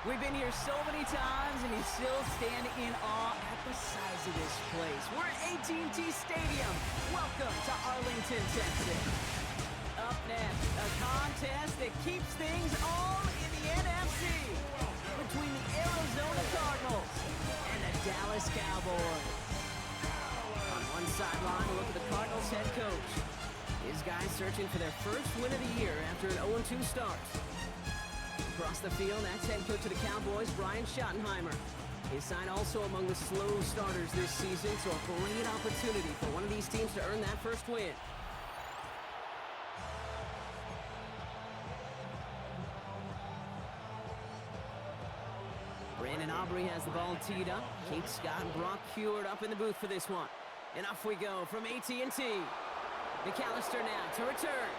We've been here so many times, and you still stand in awe at the size of this place. We're at AT&T Stadium. Welcome to Arlington, Texas. Up next, a contest that keeps things all in the NFC between the Arizona Cardinals and the Dallas Cowboys. On one sideline, a look at the Cardinals head coach. His guys searching for their first win of the year after an 0-2 start. Across the field, that's head coach of the Cowboys, Brian Schottenheimer. His side also among the slow starters this season, so a great opportunity for one of these teams to earn that first win. Brandon Aubrey has the ball teed up. Kate Scott and Brock Heward up in the booth for this one. And off we go from AT&T. McAllister now to return.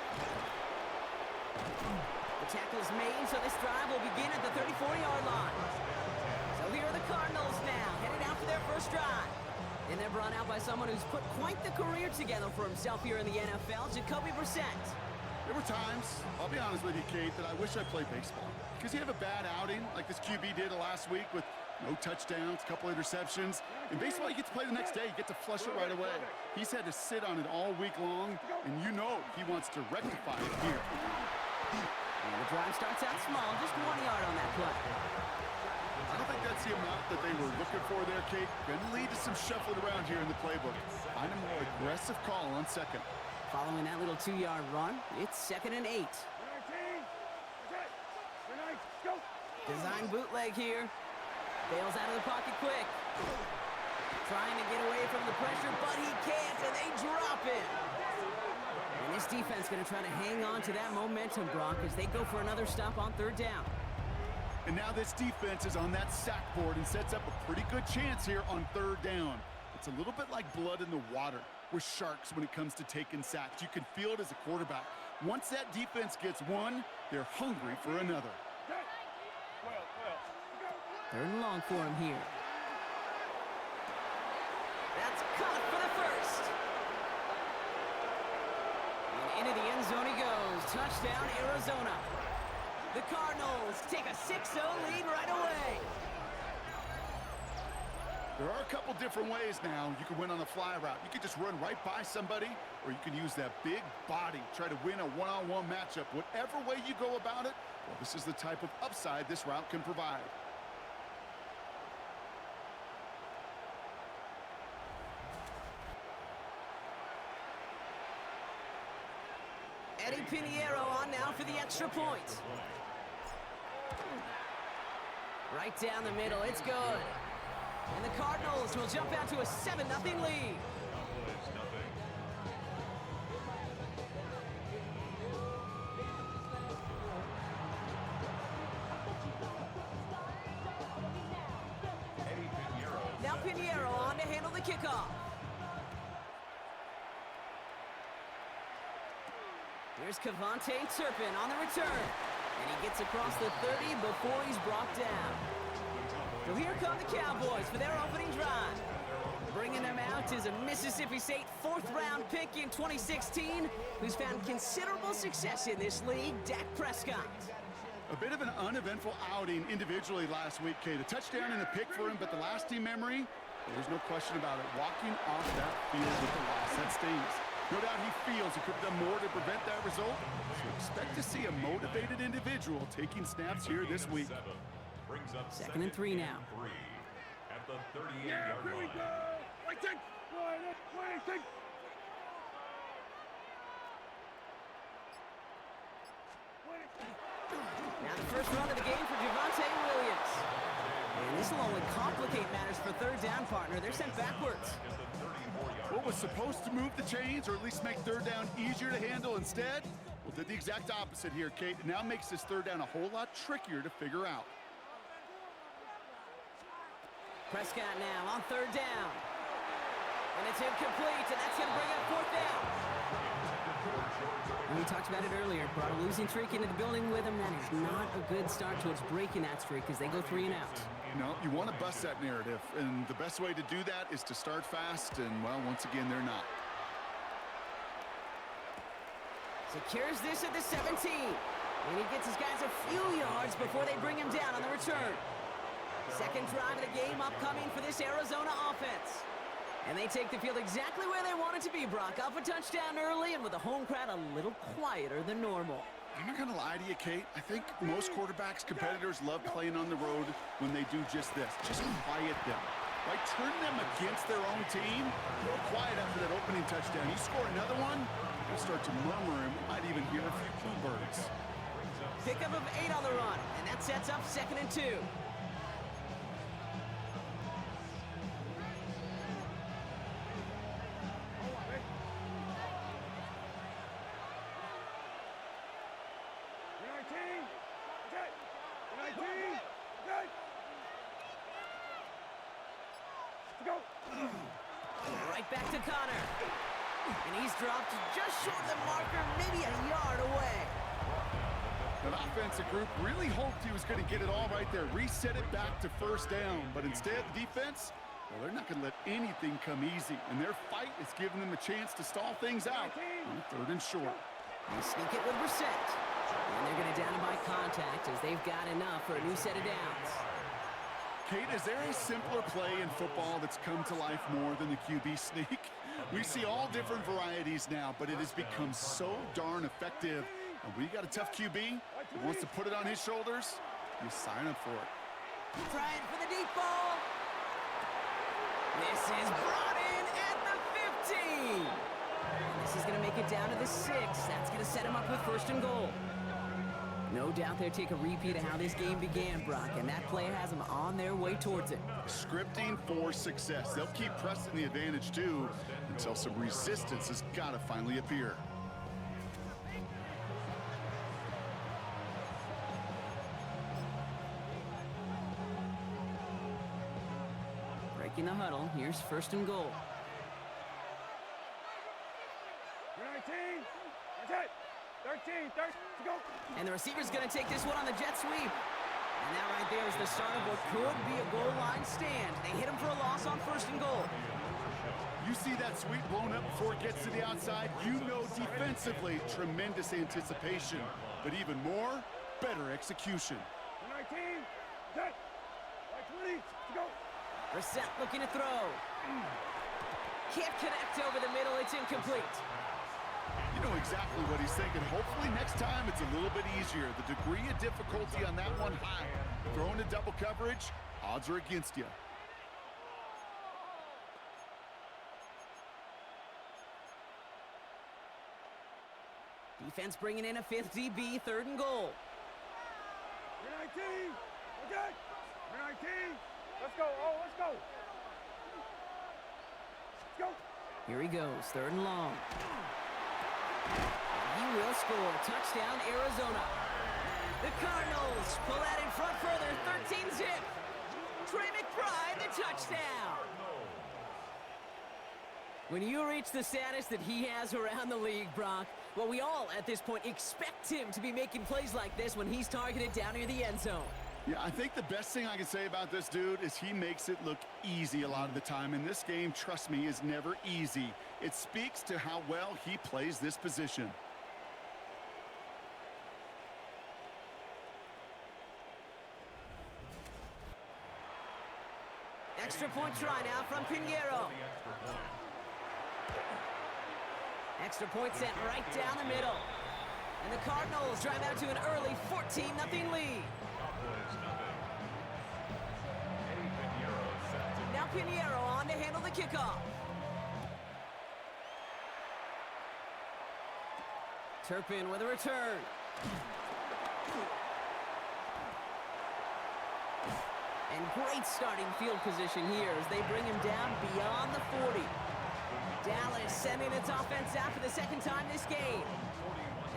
The tackle's made, so this drive will begin at the 34-yard line. So here are the Cardinals now, headed out for their first drive. And they're brought out by someone who's put quite the career together for himself here in the NFL, Jacoby Brissett. There were times, I'll be honest with you, Kate, that I wish I played baseball. Because you have a bad outing, like this QB did last week with no touchdowns, a couple interceptions. In baseball, you get to play the next day. You get to flush it right away. He's had to sit on it all week long, and you know he wants to rectify it here. And the drive starts out small, just 1 yard on that play. I don't think that's the amount that they were looking for there, Kate. Going to lead to some shuffling around here in the playbook. Find a more aggressive call on second. Following that little 2-yard run, it's 2nd and 8. Design bootleg here. Bails out of the pocket quick. Trying to get away from the pressure, but he can't, and they drop him. And this defense going to try to hang on to that momentum, Brock, as they go for another stop on 3rd down. And now this defense is on that sack board and sets up a pretty good chance here on 3rd down. It's a little bit like blood in the water with sharks when it comes to taking sacks. You can feel it as a quarterback. Once that defense gets one, they're hungry for another. 3rd and long for him here. That's caught for the first. And into the end zone he goes. Touchdown, Arizona. The Cardinals take a 6-0 lead right away. There are a couple different ways now. You can win on the fly route. You can just run right by somebody, or you can use that big body, try to win a one-on-one matchup. Whatever way you go about it, well, this is the type of upside this route can provide. Eddie Pinheiro on now for the extra point. Right down the middle, it's good. And the Cardinals will jump out to a 7-0 lead. Now Pinheiro on to handle the kickoff. Here's Kevontae Turpin on the return. And he gets across the 30 before he's brought down. So here come the Cowboys for their opening drive. Bringing them out is a Mississippi State 4th-round pick in 2016 who's found considerable success in this league, Dak Prescott. A bit of an uneventful outing individually last week, Kate. A touchdown and a pick for him, but the lasting memory, there's no question about it. Walking off that field with the loss, that stings. No doubt he feels he could have done more to prevent that result. So expect to see a motivated individual taking snaps here this week. 2nd and 3 now. At the 38-yard line. Now the first run of the game for Javonte Williams. And this will only complicate matters for 3rd down, partner. They're sent backwards. What was supposed to move the chains, or at least make 3rd down easier to handle instead, well, did the exact opposite here, Kate. It now makes this 3rd down a whole lot trickier to figure out. Prescott now on 3rd down. And it's incomplete, and that's going to bring up 4th down. And we talked about it earlier. Brought a losing streak into the building with him. That is not a good start towards breaking that streak as they go 3 and out. No, you want to bust that narrative, and the best way to do that is to start fast, and, well, once again, they're not. Secures this at the 17. And he gets his guys a few yards before they bring him down on the return. Second drive of the game upcoming for this Arizona offense. And they take the field exactly where they want it to be, Brock. Up a touchdown early and with the home crowd a little quieter than normal. I'm not going to lie to you, Kate. I think most quarterbacks, competitors love playing on the road when they do just this. Just quiet them. Right? Turn them against their own team. Go quiet after that opening touchdown. You score another one, you'll start to murmur and we might even hear a few bluebirds. Pickup of 8 on the run, and that sets up 2nd and 2. Right back to Connor. And he's dropped just short of the marker, maybe a yard away. The offensive group really hoped he was going to get it all right there, reset it back to first down. But instead, the defense, well, they're not going to let anything come easy. And their fight is giving them a chance to stall things out on 3rd and short. They sneak it with Brissett. And they're going to down him by contact as they've got enough for a new set of downs. Kate, is there a simpler play in football that's come to life more than the QB sneak? We see all different varieties now, but it has become so darn effective. And when you got a tough QB who wants to put it on his shoulders, you sign up for it. Trying for the deep ball. This is brought in at the 15. This is going to make it down to the 6. That's going to set him up with 1st and goal. No doubt they'll take a repeat of how this game began, Brock, and that play has them on their way towards it. Scripting for success. They'll keep pressing the advantage, too, until some resistance has got to finally appear. Breaking the huddle, here's 1st and goal. 19, that's it. 13, to go. And the receiver's going to take this one on the jet sweep. And that right there is the start of what could be a goal line stand. They hit him for a loss on 1st and goal. You see that sweep blown up before it gets to the outside, you know defensively, tremendous anticipation. But even more, better execution. 19, set. 20, to go. Brissett looking to throw. Can't connect over the middle, it's incomplete. You know exactly what he's thinking. Hopefully next time it's a little bit easier. The degree of difficulty on that one high. Throwing to double coverage, odds are against you. Defense bringing in a 5th DB, 3rd and goal. 19, okay. 19, let's go. Oh, let's go. Let's go. Here he goes, 3rd and long. He will score. Touchdown, Arizona. The Cardinals pull that in front further, 13-zip. Trey McBride, the touchdown. When you reach the status that he has around the league, Brock, well, we all at this point expect him to be making plays like this when he's targeted down near the end zone. Yeah, I think the best thing I can say about this dude is he makes it look easy a lot of the time. And this game, trust me, is never easy. It speaks to how well he plays this position. Extra point try now from Pinheiro. Extra point sent right down the middle. And the Cardinals drive out to an early 14-0 lead. Now Pinheiro on to handle the kickoff. Turpin with a return. And great starting field position here as they bring him down beyond the 40. Dallas sending its offense out for the 2nd time this game.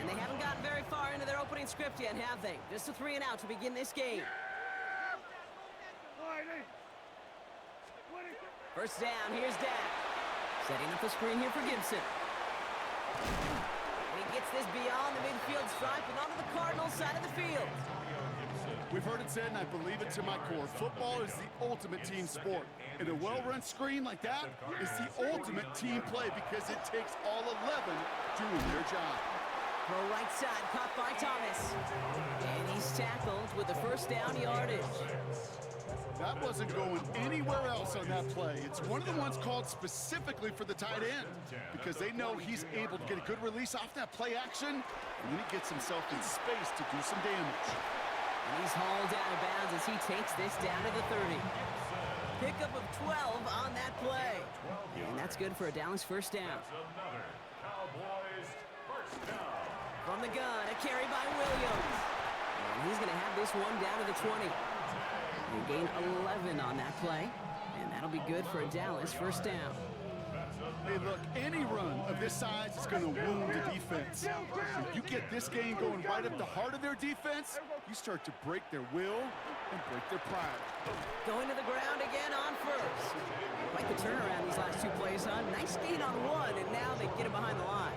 And they haven't gotten very far into their opening script yet, have they? Just a 3 and out to begin this game. First down, here's Dak. Setting up the screen here for Gibson. And he gets this beyond the midfield stripe and onto the Cardinals side of the field. We've heard it said, and I believe it to my core, football is the ultimate team sport. And a well-run screen like that is the ultimate team play because it takes all 11 doing their job. Throw right side, caught by Thomas. And he's tackled with the first down yardage. That wasn't going anywhere else on that play. It's one of the ones called specifically for the tight end because they know he's able to get a good release off that play action, and then he gets himself in space to do some damage. And he's hauled out of bounds as he takes this down to the 30. Pickup of 12 on that play. And that's good for a Dallas first down. Another Cowboys first down. From the gun, a carry by Williams. And he's going to have this one down to the 20. They gain 11 on that play. And that'll be good for a Dallas first down. Hey, look, any run of this size is going to wound the defense. If you get this game going right up the heart of their defense, you start to break their will and break their pride. Going to the ground again on first. Quite the turnaround these last two plays, huh? Nice gain on one, and now they get him behind the line.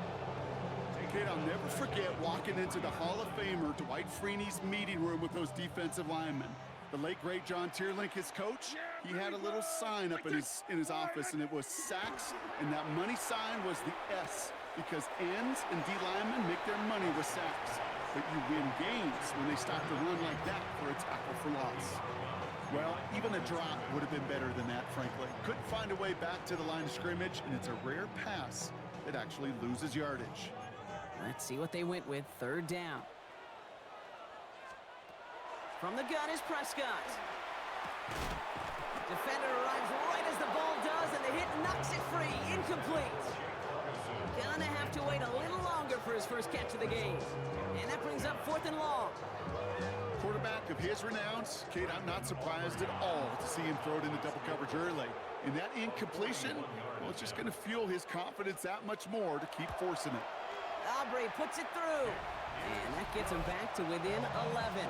Kid, I'll never forget walking into the Hall of Famer Dwight Freeney's meeting room with those defensive linemen. The late, great John Tierlink, his coach, he had a little sign up in his office, and it was sacks, and that money sign was the S, because ends and D linemen make their money with sacks. But you win games when they stop to run like that for a tackle for loss. Well, even a drop would have been better than that, frankly. Couldn't find a way back to the line of scrimmage, and it's a rare pass that actually loses yardage. Let's see what they went with. Third down. From the gun is Prescott. Defender arrives right as the ball does, and the hit knocks it free. Incomplete. Gonna have to wait a little longer for his first catch of the game. And that brings up 4th and long. Quarterback of his renowns, Kate, I'm not surprised at all to see him throw it into double coverage early. And that incompletion, well, it's just going to fuel his confidence that much more to keep forcing it. Aubrey puts it through. And that gets him back to within 11.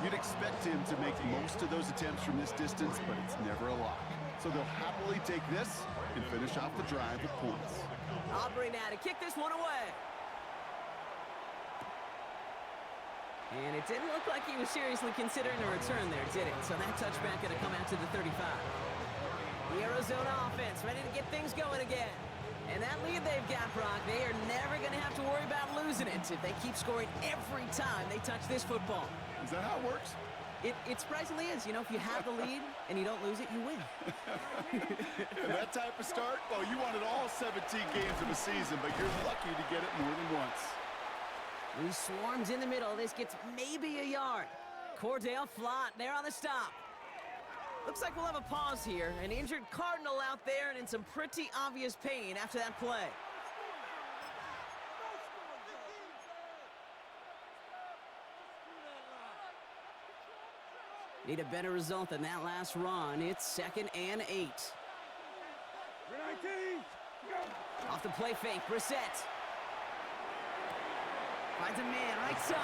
You'd expect him to make most of those attempts from this distance, but it's never a lock. So they'll happily take this and finish off the drive with points. Aubrey now to kick this one away. And it didn't look like he was seriously considering a return there, did it? So that touchback going to come out to the 35. The Arizona offense ready to get things going again. And that lead they've got, Brock, they are never going to have to worry about losing it if they keep scoring every time they touch this football. Is that how it works? It surprisingly is. You know, if you have the lead and you don't lose it, you win. And that type of start, well, you wanted all 17 games of a season, but you're lucky to get it more than once. He swarms in the middle. This gets maybe a yard. Cordell Flott there on the stop. Looks like we'll have a pause here. An injured Cardinal out there and in some pretty obvious pain after that play. Need a better result than that last run. It's 2nd and 8. Off the play fake, Brissett. Finds a man, right side.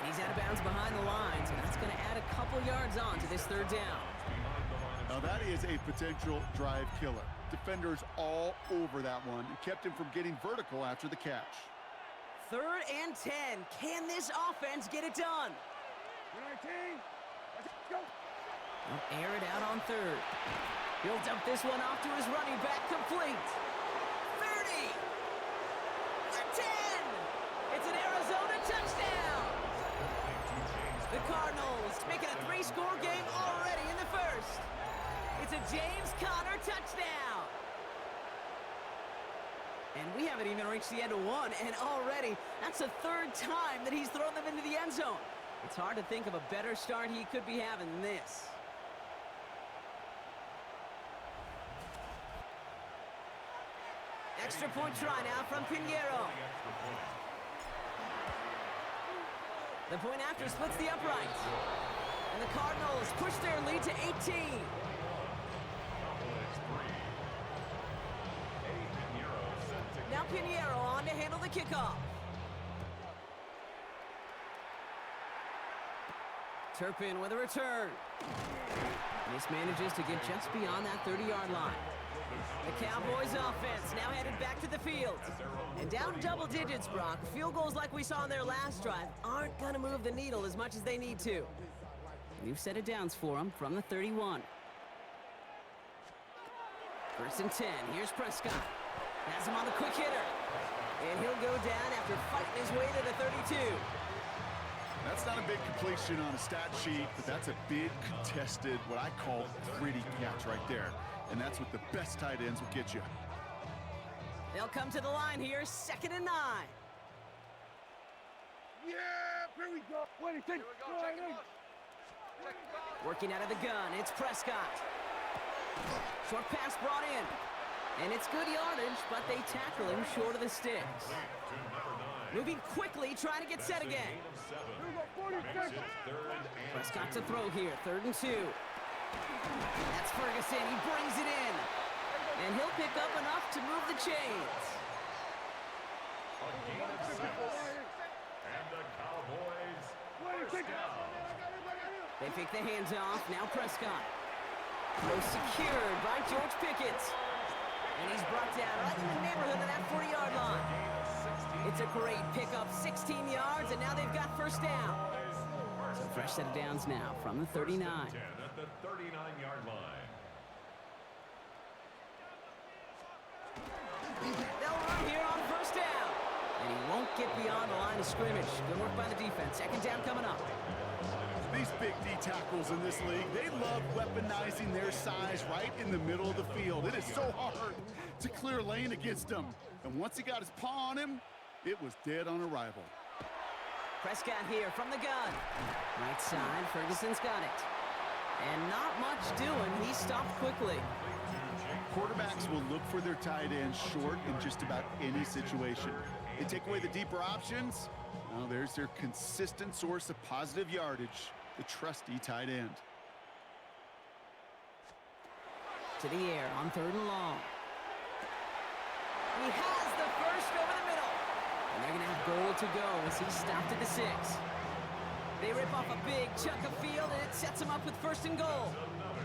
And he's out of bounds behind the lines, and that's going to add a couple yards on to this 3rd down. Now that is a potential drive killer. Defenders all over that one and kept him from getting vertical after the catch. 3rd and 10. Can this offense get it done? They'll air it out on 3rd. He'll dump this one off to his running back, complete. 30. 10. It's an Arizona touchdown. The Cardinals making a 3-score game already in the 1st. It's a James Conner touchdown. And we haven't even reached the end of one, and already that's the 3rd time that he's thrown them into the end zone. It's hard to think of a better start he could be having than this. Extra point try now from Pinheiro. The point after splits the uprights. And the Cardinals push their lead to 18. Now Pinheiro on to handle the kickoff. Turpin with a return. This manages to get just beyond that 30-yard line. The Cowboys offense now headed back to the field. And down double digits, Brock. Field goals like we saw in their last drive aren't going to move the needle as much as they need to. We've set it downs for them from the 31. 1st and 10. Here's Prescott. Has him on the quick hitter. And he'll go down after fighting his way to the 32. That's not a big completion on a stat sheet, but that's a big contested, what I call gritty catch right there. And that's what the best tight ends will get you. They'll come to the line here, 2nd and 9. Yeah, here we go. What do you think? Working out of the gun, it's Prescott. Short pass brought in. And it's good yardage, but they tackle him short of the sticks. Moving quickly, trying to get set again. Prescott to throw here, 3rd and 2. That's Ferguson, he brings it in. And he'll pick up enough to move the chains. And the Cowboys first down. They fake the hands off, now Prescott. Throw secured by George Pickett. And he's brought down right in the neighborhood of that 40-yard line. It's a great pickup, 16 yards, and now they've got 1st down. So fresh set of downs now from the 39. 10 at the 39-yard line. They'll run here on 1st down. And he won't get beyond the line of scrimmage. Good work by the defense. 2nd down coming up. These big D tackles in this league, they love weaponizing their size right in the middle of the field. It is so hard to clear lane against them. And once he got his paw on him, it was dead on arrival. Prescott here from the gun. Right side, Ferguson's got it. And not much doing. He stopped quickly. Quarterbacks will look for their tight end short in just about any situation. They take away the deeper options. Well, there's their consistent source of positive yardage, the trusty tight end. To the air on 3rd and long. He has the first over the middle. And they're going to have goal to go as he stopped at the 6. They rip off a big chunk of field, and it sets him up with 1st and goal.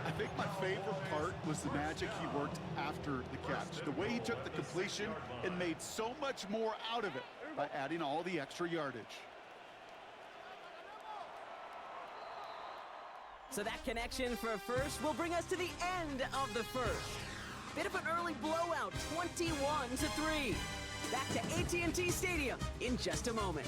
I think my favorite part was the magic he worked after the catch. The way he took the completion and made so much more out of it by adding all the extra yardage. So that connection for 1st will bring us to the end of the 1st. Bit of an early blowout, 21-3. Back to AT&T Stadium in just a moment.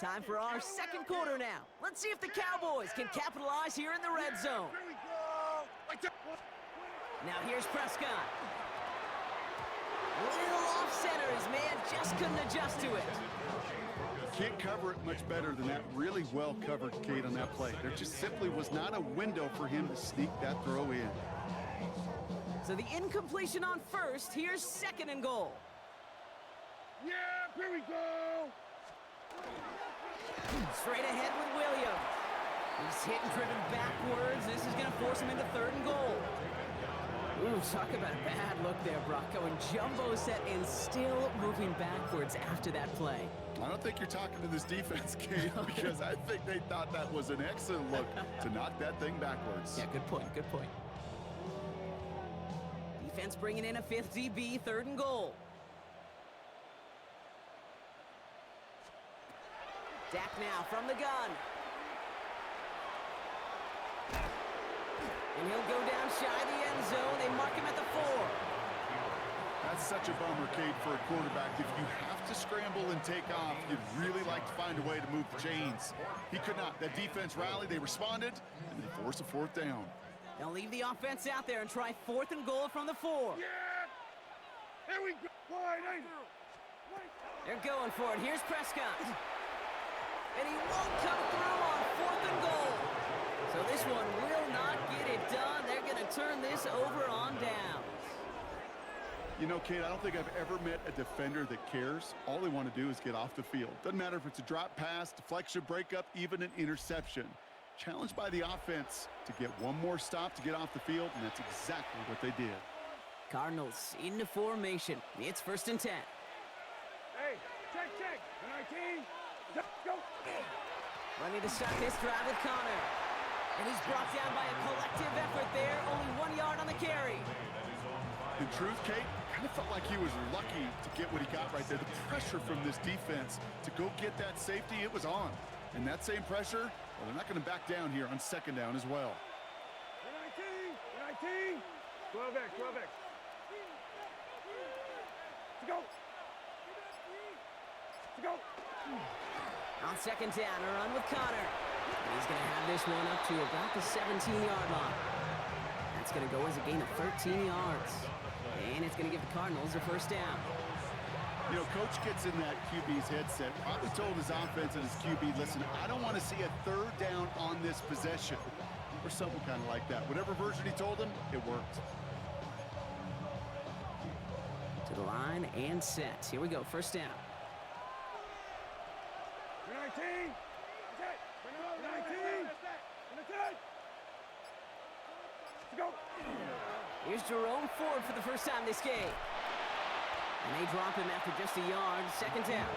Time for our 2nd quarter now. Let's see if the Cowboys can capitalize here in the red zone. Now here's Prescott. Little off center, his man just couldn't adjust to it. Can't cover it much better than that. Really well covered, Kate, on that play. There just simply was not a window for him to sneak that throw in. So the incompletion on 1st, here's 2nd and goal. Yeah, here we go. Straight ahead with Williams. He's hit and driven backwards. This is going to force him into 3rd and goal. Ooh, talk about a bad look there, Brock. Going jumbo set and still moving backwards after that play. I don't think you're talking to this defense, Kate, because I think they thought that was an excellent look to knock that thing backwards. Yeah, good point, good point. Defense bringing in a 5th DB, 3rd and goal. Dak now from the gun. And he'll go down shy of the end zone. They mark him at the 4. That's such a bummer, Kate, for a quarterback. If you have to scramble and take off, you'd really like to find a way to move the chains. He could not. That defense rallied, they responded, and they forced a 4th down. They'll leave the offense out there and try 4th and goal from the 4. Yeah! Here we go. They're going for it. Here's Prescott. And he won't come through on 4th and goal. So this one will not get it done. They're going to turn this over on downs. You know, Kate, I don't think I've ever met a defender that cares. All they want to do is get off the field. Doesn't matter if it's a drop pass, deflection, breakup, even an interception. Challenged by the offense to get one more stop to get off the field, and that's exactly what they did. Cardinals into formation. It's 1st and 10. Hey, check. 19. Go. Ready to start this drive with Connor. And he's brought down by a collective effort there. Only 1 yard on the carry. In truth, Kate, kind of felt like he was lucky to get what he got right there. The pressure from this defense to go get that safety, it was on. And that same pressure, well, they're not going to back down here on second down as well. 19. 12X. To go. On second down, a run with Connor. And he's going to have this one up to about the 17-yard line. That's going to go as a gain of 13 yards. And it's going to give the Cardinals a first down. You know, Coach gets in that QB's headset, probably told his offense and his QB, listen, I don't want to see a third down on this possession. Or something kind of like that. Whatever version he told him, it worked. To the line and set. Here we go, first down. 19. 19. To go. Here's Jerome Ford for the first time this game. And they drop him after just a yard, second down.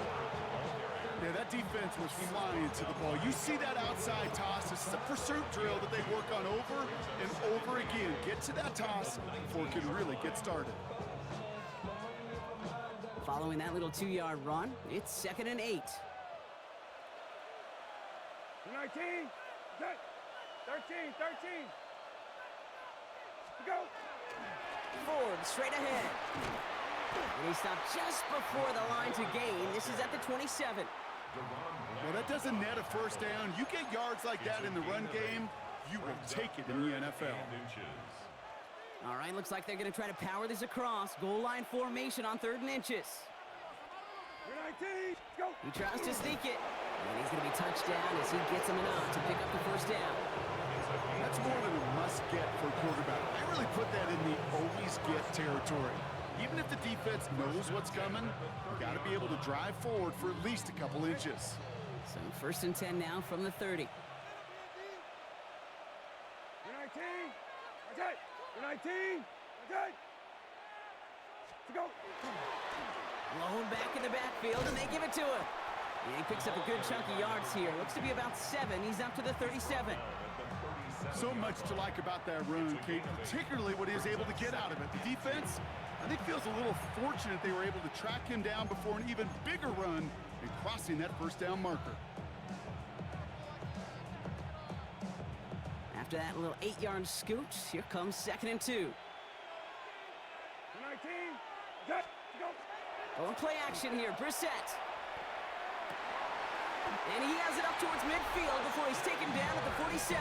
Yeah, that defense was flying to the ball. You see that outside toss. This is a pursuit drill that they work on over and over again. Get to that toss before it can really get started. Following that little 2-yard run, it's 2nd and 8. 19. 13. To go. Ford straight ahead. And he stopped just before the line to gain. This is at the 27. Well, that doesn't net a first down. You get yards like that in the run game, you will take it in the NFL. All right, looks like they're going to try to power this across. Goal line formation on 3rd and inches. 19. Go. He tries to sneak it. And he's going to be touched down as he gets him enough to pick up the first down. That's more than a must-get for a quarterback. I really put that in the always-get territory. Even if the defense knows what's coming, you got to be able to drive forward for at least a couple inches. So 1st and 10 now from the 30. 19. Okay. 19. Okay. To go. Blown back in the backfield, and they give it to him. And he picks up a good chunk of yards here. Looks to be about 7. He's up to the 37. So much to like about that run, Kate, particularly what he was able to get out of it. The defense, I think, feels a little fortunate they were able to track him down before an even bigger run and crossing that first down marker. After that little 8-yard scoot, here comes 2nd and 2. 19. Good. Go. Going play action here, Brissett. And he has it up towards midfield before he's taken down at the 47.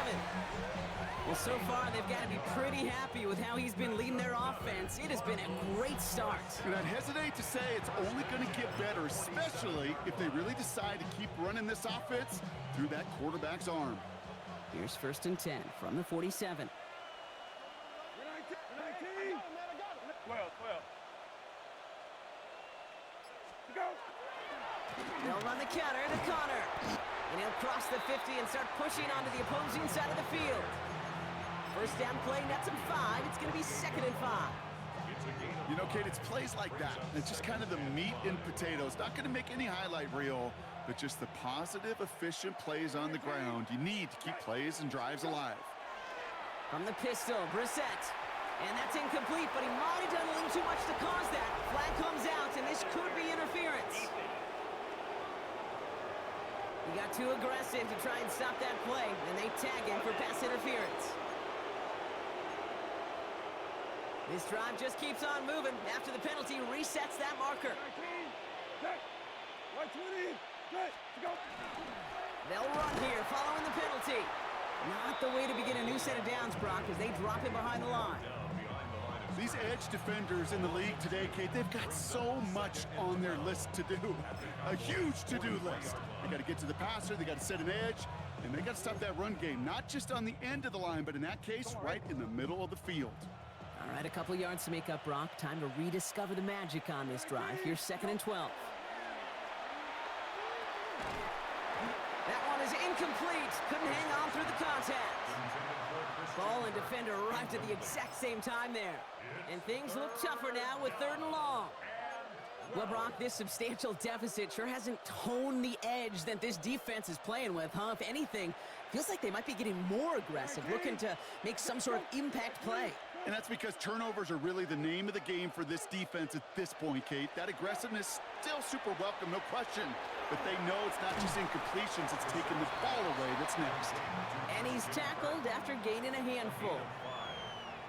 Well, so far, they've got to be pretty happy with how he's been leading their offense. It has been a great start. And I'd hesitate to say it's only going to get better, especially if they really decide to keep running this offense through that quarterback's arm. Here's 1st and 10 from the 47. 19. 12. To go. They'll run the counter to Connor. And he'll cross the 50 and start pushing onto the opposing side of the field. First down play, nets him 5. It's going to be 2nd and 5. You know, Kate, it's plays like that. It's just kind of the meat and potatoes. Not going to make any highlight reel, but just the positive, efficient plays on the ground. You need to keep plays and drives alive. From the pistol, Brissett. And that's incomplete, but he might have done a little too much to cause that. Flag comes out, and this could be interference. He got too aggressive to try and stop that play, and they tag him for pass interference. This drive just keeps on moving. After the penalty, resets that marker. 120. Good. To go. They'll run here following the penalty. Not the way to begin a new set of downs, Brock, as they drop him behind the line. These edge defenders in the league today, Kate, they've got so much on their list to do. A huge to-do list. They got to get to the passer, they got to set an edge, and they got to stop that run game. Not just on the end of the line, but in that case, right in the middle of the field. All right, a couple yards to make up, Brock. Time to rediscover the magic on this drive. Here's 2nd and 12. That one is incomplete. Couldn't hang on through the contact. Ball and defender arrived at the exact same time there. And things look tougher now with 3rd and long. Well, Brock, this substantial deficit sure hasn't honed the edge that this defense is playing with, huh? If anything, feels like they might be getting more aggressive, looking to make some sort of impact play. And that's because turnovers are really the name of the game for this defense at this point, Kate. That aggressiveness still super welcome, no question. But they know it's not just incompletions, it's taking the ball away that's next. And he's tackled after gaining a handful.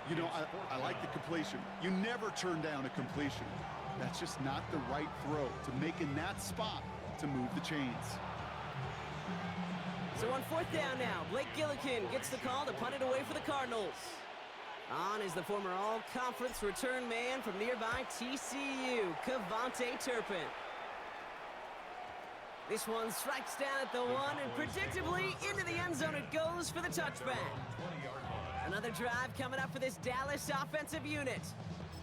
You know, I like the completion. You never turn down a completion. That's just not the right throw to make in that spot to move the chains. So on 4th down now, Blake Gillikin gets the call to punt it away for the Cardinals. On is the former all-conference return man from nearby TCU, Cavante Turpin. This one strikes down at the 1, and predictably into the end zone it goes for the touchback. Another drive coming up for this Dallas offensive unit.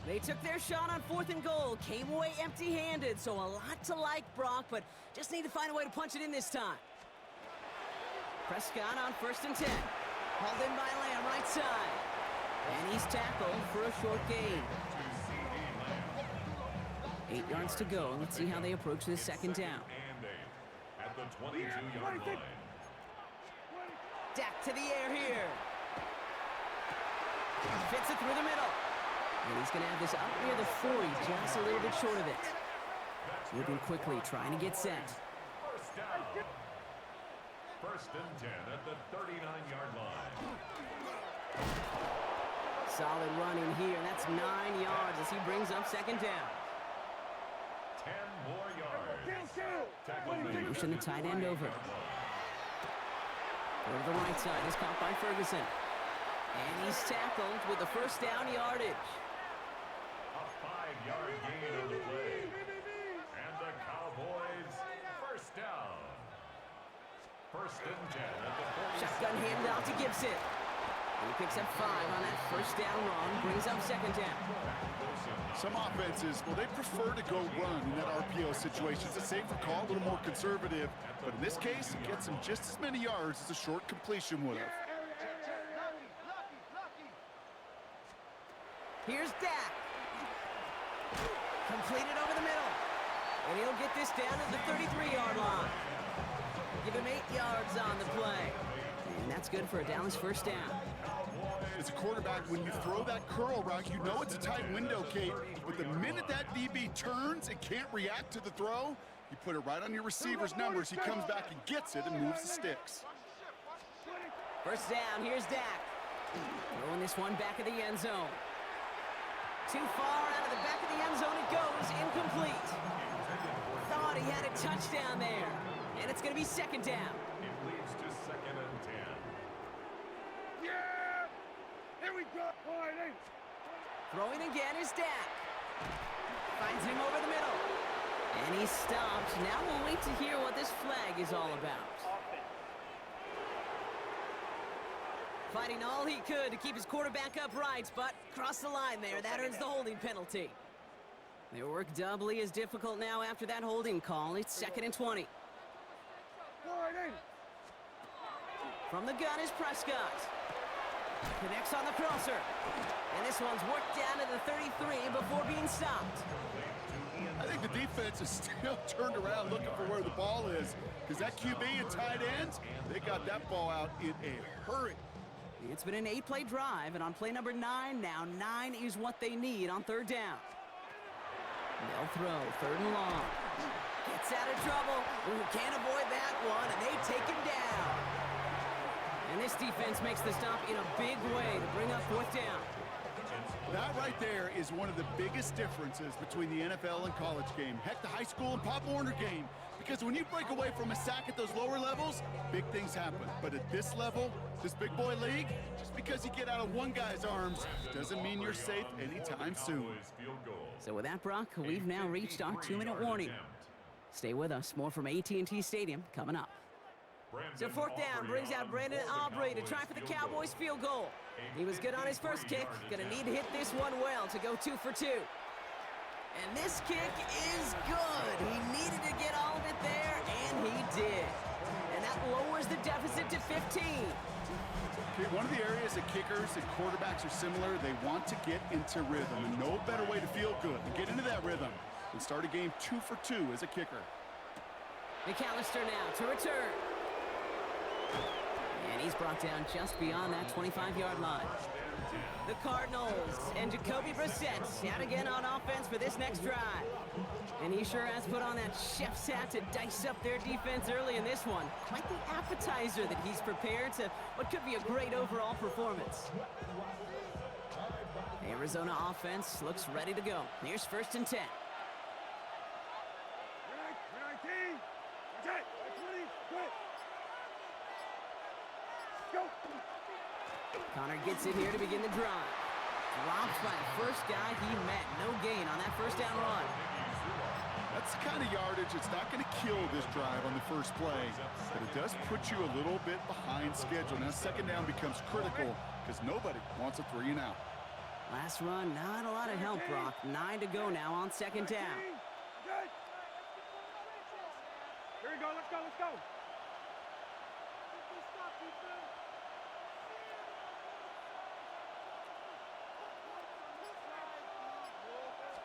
They took their shot on 4th and goal, came away empty-handed, so a lot to like, Brock, but just need to find a way to punch it in this time. Prescott on 1st and 10. Hauled in by Lamb, right side. And he's tackled for a short gain. 8 yards to go. Let's see how they approach this 2nd down. At the 22-yard line. Dak to the air here. Fits it through the middle. And he's going to have this up near the 40, just a little bit short of it. Moving quickly, trying to get set. First down. 1st and 10 at the 39-yard line. Solid running here, and that's 9 yards as he brings up 2nd down. 10 more yards. Pushing the tight end over. Over the right side is caught by Ferguson. And he's tackled with the 1st down yardage. A 5-yard gain on the play. And the Cowboys, 1st down. 1st and 10 at the 40. Shotgun handed out to Gibson. And he picks up 5 on that 1st down run, brings up 2nd down. Some offenses, well, they prefer to go run in that RPO situation. It's a safer call, a little more conservative. But in this case, it gets him just as many yards as a short completion would have. Here's Dak. Completed over the middle. And he'll get this down to the 33-yard line. Give him 8 yards on the play. And that's good for a Dallas 1st down. As a quarterback, when you throw that curl route, you know it's a tight window, Kate. But the minute that DB turns and can't react to the throw, you put it right on your receiver's numbers. He comes back and gets it and moves the sticks. 1st down, here's Dak. Throwing this one back of the end zone. Too far out of the back of the end zone it goes, incomplete. Thought he had a touchdown there. And it's going to be 2nd down. It leads to 2nd and 10. Yeah! Here we go! Throwing again is Dak. Finds him over the middle. And he's stopped. Now we'll wait to hear what this flag is all about. Fighting all he could to keep his quarterback upright, but crossed the line there. That earns the holding penalty. Their work doubly as difficult now after that holding call. It's 2nd and 20. From the gun is Prescott. Connects on the crosser. And this one's worked down to the 33 before being stopped. I think the defense is still turned around looking for where the ball is, because that QB and tight ends, they got that ball out in a hurry. It's been an 8-play drive, and on play number 9 now, 9 is what they need on 3rd down. They'll throw 3rd and long. Gets out of trouble. Ooh, can't avoid that one, and they take him down. And this defense makes the stop in a big way to bring up 4th down. That right there is one of the biggest differences between the NFL and college game. Heck, the high school and Pop Warner game. Because when you break away from a sack at those lower levels, big things happen. But at this level, this big boy league, just because you get out of one guy's arms doesn't mean you're safe anytime soon. So with that, Brock, we've now reached our 2-minute warning. Stay with us. More from AT&T Stadium coming up. So 4th down brings out Brandon Aubrey to try for the Cowboys field goal. He was good on his first kick. Gonna need to hit this one well to go 2 for 2. And this kick is good. He needed to get all of it there, and he did. And that lowers the deficit to 15. Okay, one of the areas that kickers and quarterbacks are similar, they want to get into rhythm. And no better way to feel good than get into that rhythm. and start a game 2 for 2 as a kicker. McAllister now to return. And he's brought down just beyond that 25-yard line. The Cardinals and Jacoby Brissett out again on offense for this next drive. And he sure has put on that chef's hat to dice up their defense early in this one. Quite the appetizer that he's prepared to what could be a great overall performance. Arizona offense looks ready to go. Here's 1st and 10. Connor gets it here to begin the drive. Dropped by the first guy he met. No gain on that first down run. That's the kind of yardage. It's not going to kill this drive on the first play, but it does put you a little bit behind schedule. Now, 2nd down becomes critical because nobody wants a 3 and out. Last run, not a lot of help, Brock. 9 to go now on 2nd down. Here we go, let's go, let's go.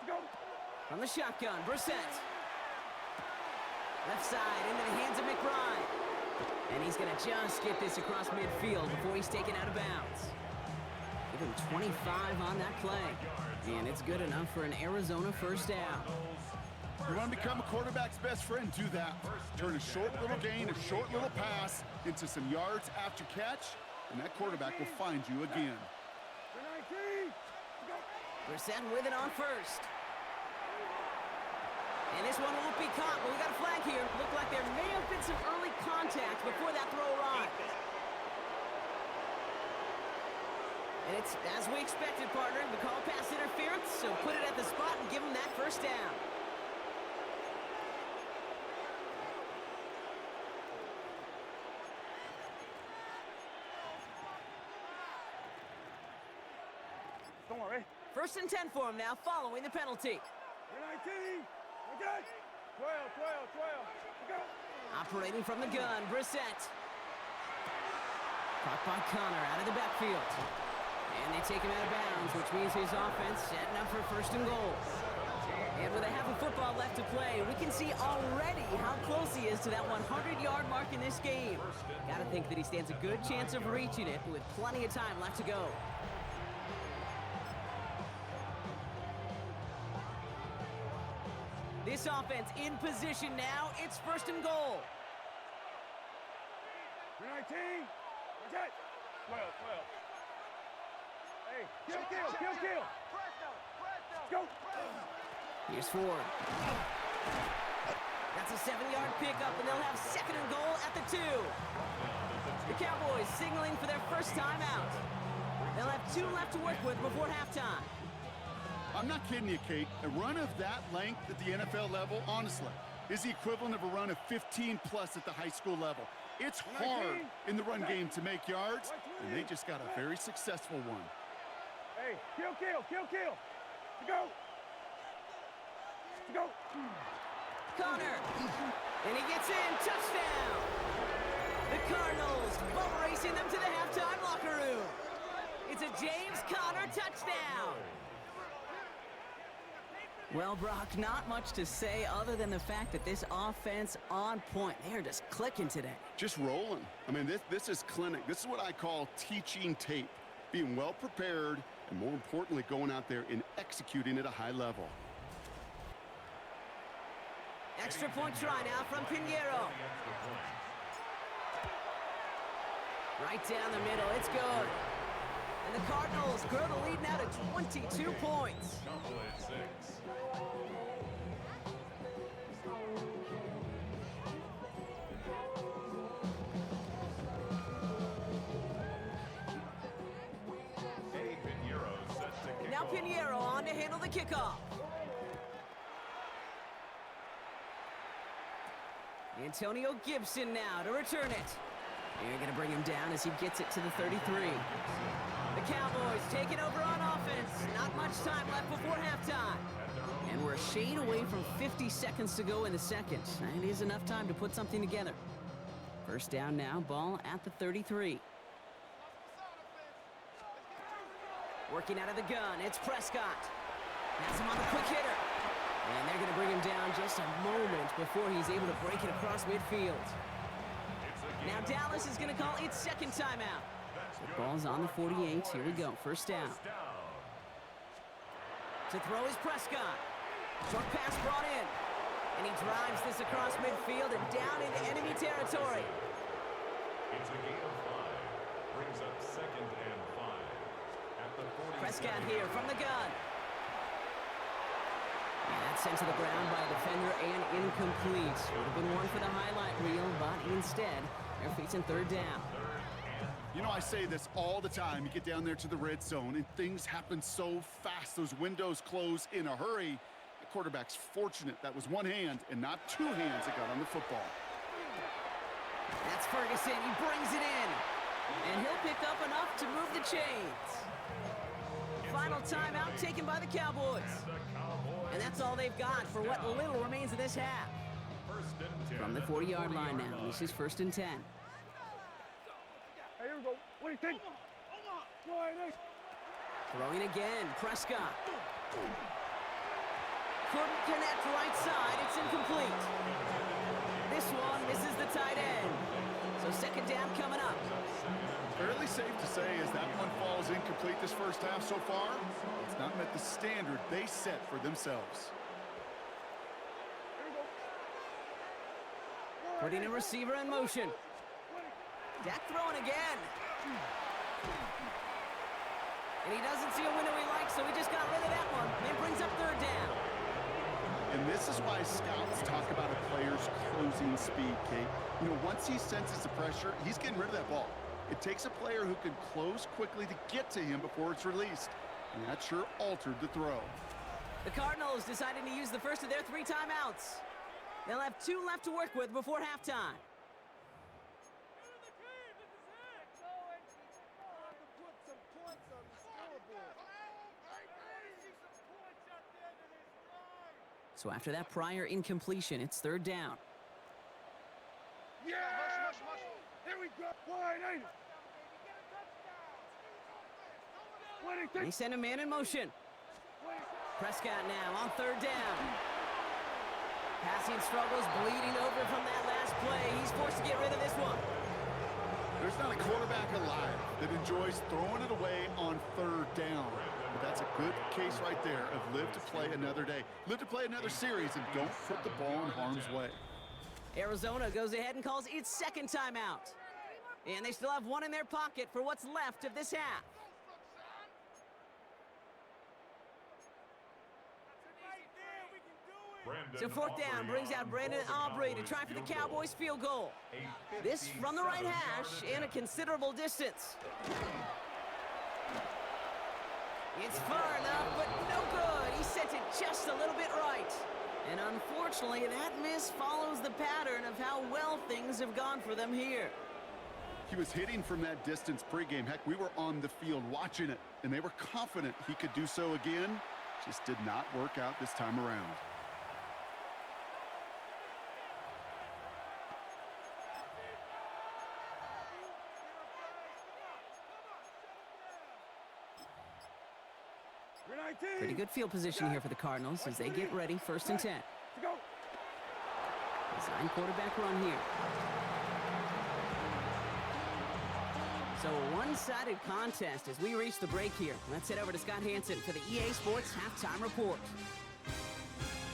Go. From the shotgun, Brissett. Left side into the hands of McBride. And he's going to just get this across midfield before he's taken out of bounds. Give him 25 on that play. And it's good enough for an Arizona 1st down. You want to become a quarterback's best friend? Do that. Turn a short little gain, a short little pass into some yards after catch, and that quarterback will find you again. Brissett with it on 1st. And this one won't be caught, but we got a flag here. Looked like there may have been some early contact before that throw arrived. And it's as we expected, partner. We call pass interference, so put it at the spot and give him that 1st down. Don't worry. 1st and 10 for him now, following the penalty. 19. Okay. 12. Go. Operating from the gun, Brissett. Caught by Connor out of the backfield. And they take him out of bounds, which means his offense setting up for 1st and goal. And with a half of football left to play, we can see already how close he is to that 100-yard mark in this game. Gotta think that he stands a good chance of reaching it with plenty of time left to go. This offense in position now. It's 1st and goal. 19. Okay. 12. Hey, kill. Go. Here's Ford. That's a 7-yard pickup, and they'll have 2nd and goal at the 2. The Cowboys signaling for their 1st time out. They'll have 2 left to work with before halftime. I'm not kidding you, Kate. A run of that length at the NFL level, honestly, is the equivalent of a run of 15-plus at the high school level. It's hard in the run game to make yards, and they just got a very successful one. Hey, kill. Go. Connor. And he gets in. Touchdown. The Cardinals boat racing them to the halftime locker room. It's a James Conner touchdown. Well, Brock, not much to say other than the fact that this offense on point. They are just clicking today. Just rolling. I mean, this is clinic. This is what I call teaching tape. Being well prepared, and more importantly, going out there and executing at a high level. Extra point try now from Pinheiro. Right down the middle. It's good. And the Cardinals grow the lead now to 22 points. Cowboys 6. Now Pinheiro on to handle the kickoff. Antonio Gibson now to return it. They're going to bring him down as he gets it to the 33. The Cowboys taking over on offense. Not much time left before halftime. And we're a shade away from 50 seconds to go in the second. And it is enough time to put something together. 1st down now, ball at the 33. Working out of the gun, it's Prescott. Has him on the quick hitter. And they're going to bring him down just a moment before he's able to break it across midfield. Now Dallas is going to call its second timeout. The ball's on the 48. Here we go. First down. To throw is Prescott. Short pass brought in. And he drives this across midfield and down into enemy territory. It's a gain of 5. Brings up 2nd and 5. At the 40. Prescott here from the gun. And that's sent to the ground by a defender and incomplete. Would have been one for the highlight reel, but instead, they're facing third down. You know, I say this all the time. You get down there to the red zone, and things happen so fast. Those windows close in a hurry. The quarterback's fortunate that was one hand and not two hands that got on the football. That's Ferguson. He brings it in. And he'll pick up enough to move the chains. Final timeout taken by the Cowboys. And that's all they've got for what little remains of this half. From the 40-yard line now, this is 1st and 10. Hey, here we go. What do you think? Throwing again, Prescott. Couldn't connect right side, it's incomplete. This one misses the tight end. So second down coming up. Fairly safe to say as that one falls incomplete this first half so far, it's not met the standard they set for themselves. Putting a receiver in motion. Dak throwing again. And he doesn't see a window he likes, so he just got rid of that one. It brings up third down. And this is why scouts talk about a player's closing speed, Kate. You know, once he senses the pressure, he's getting rid of that ball. It takes a player who can close quickly to get to him before it's released. And that sure altered the throw. The Cardinals decided to use the first of their 3 timeouts. They'll have 2 left to work with before halftime. So after that prior incompletion, it's third down. Yeah! Here we go. Wide, ain't it? What do you think? They send a man in motion. Prescott now on third down. Passing struggles, bleeding over from that last play. He's forced to get rid of this one. There's not a quarterback alive that enjoys throwing it away on third down. But that's a good case right there of live to play another day. Live to play another series and don't put the ball in harm's way. Arizona goes ahead and calls its second timeout. And they still have one in their pocket for what's left of this half. So fourth down brings out Brandon Aubrey to try for the Cowboys field goal. This from the right hash in a considerable distance. It's far enough, but no good. He sent it just a little bit right. And unfortunately, that miss follows the pattern of how well things have gone for them here. He was hitting from that distance pregame. Heck, we were on the field watching it, and they were confident he could do so again. Just did not work out this time around. Pretty good field position here for the Cardinals as they get ready, 1st and 10. Design quarterback run here. So a one-sided contest as we reach the break here. Let's head over to Scott Hansen for the EA Sports Halftime Report.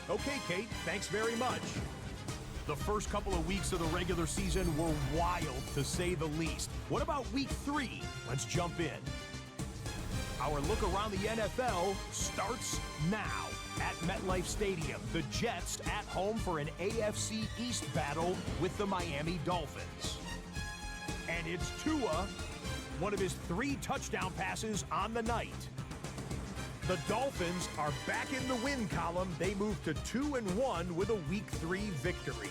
Okay, Kate, thanks very much. The first couple of weeks of the regular season were wild, to say the least. What about week 3? Let's jump in. Our look around the NFL starts now. At MetLife Stadium, the Jets at home for an AFC East battle with the Miami Dolphins. And it's Tua, one of his 3 touchdown passes on the night. The Dolphins are back in the win column. They move to 2-1 with a Week 3 victory.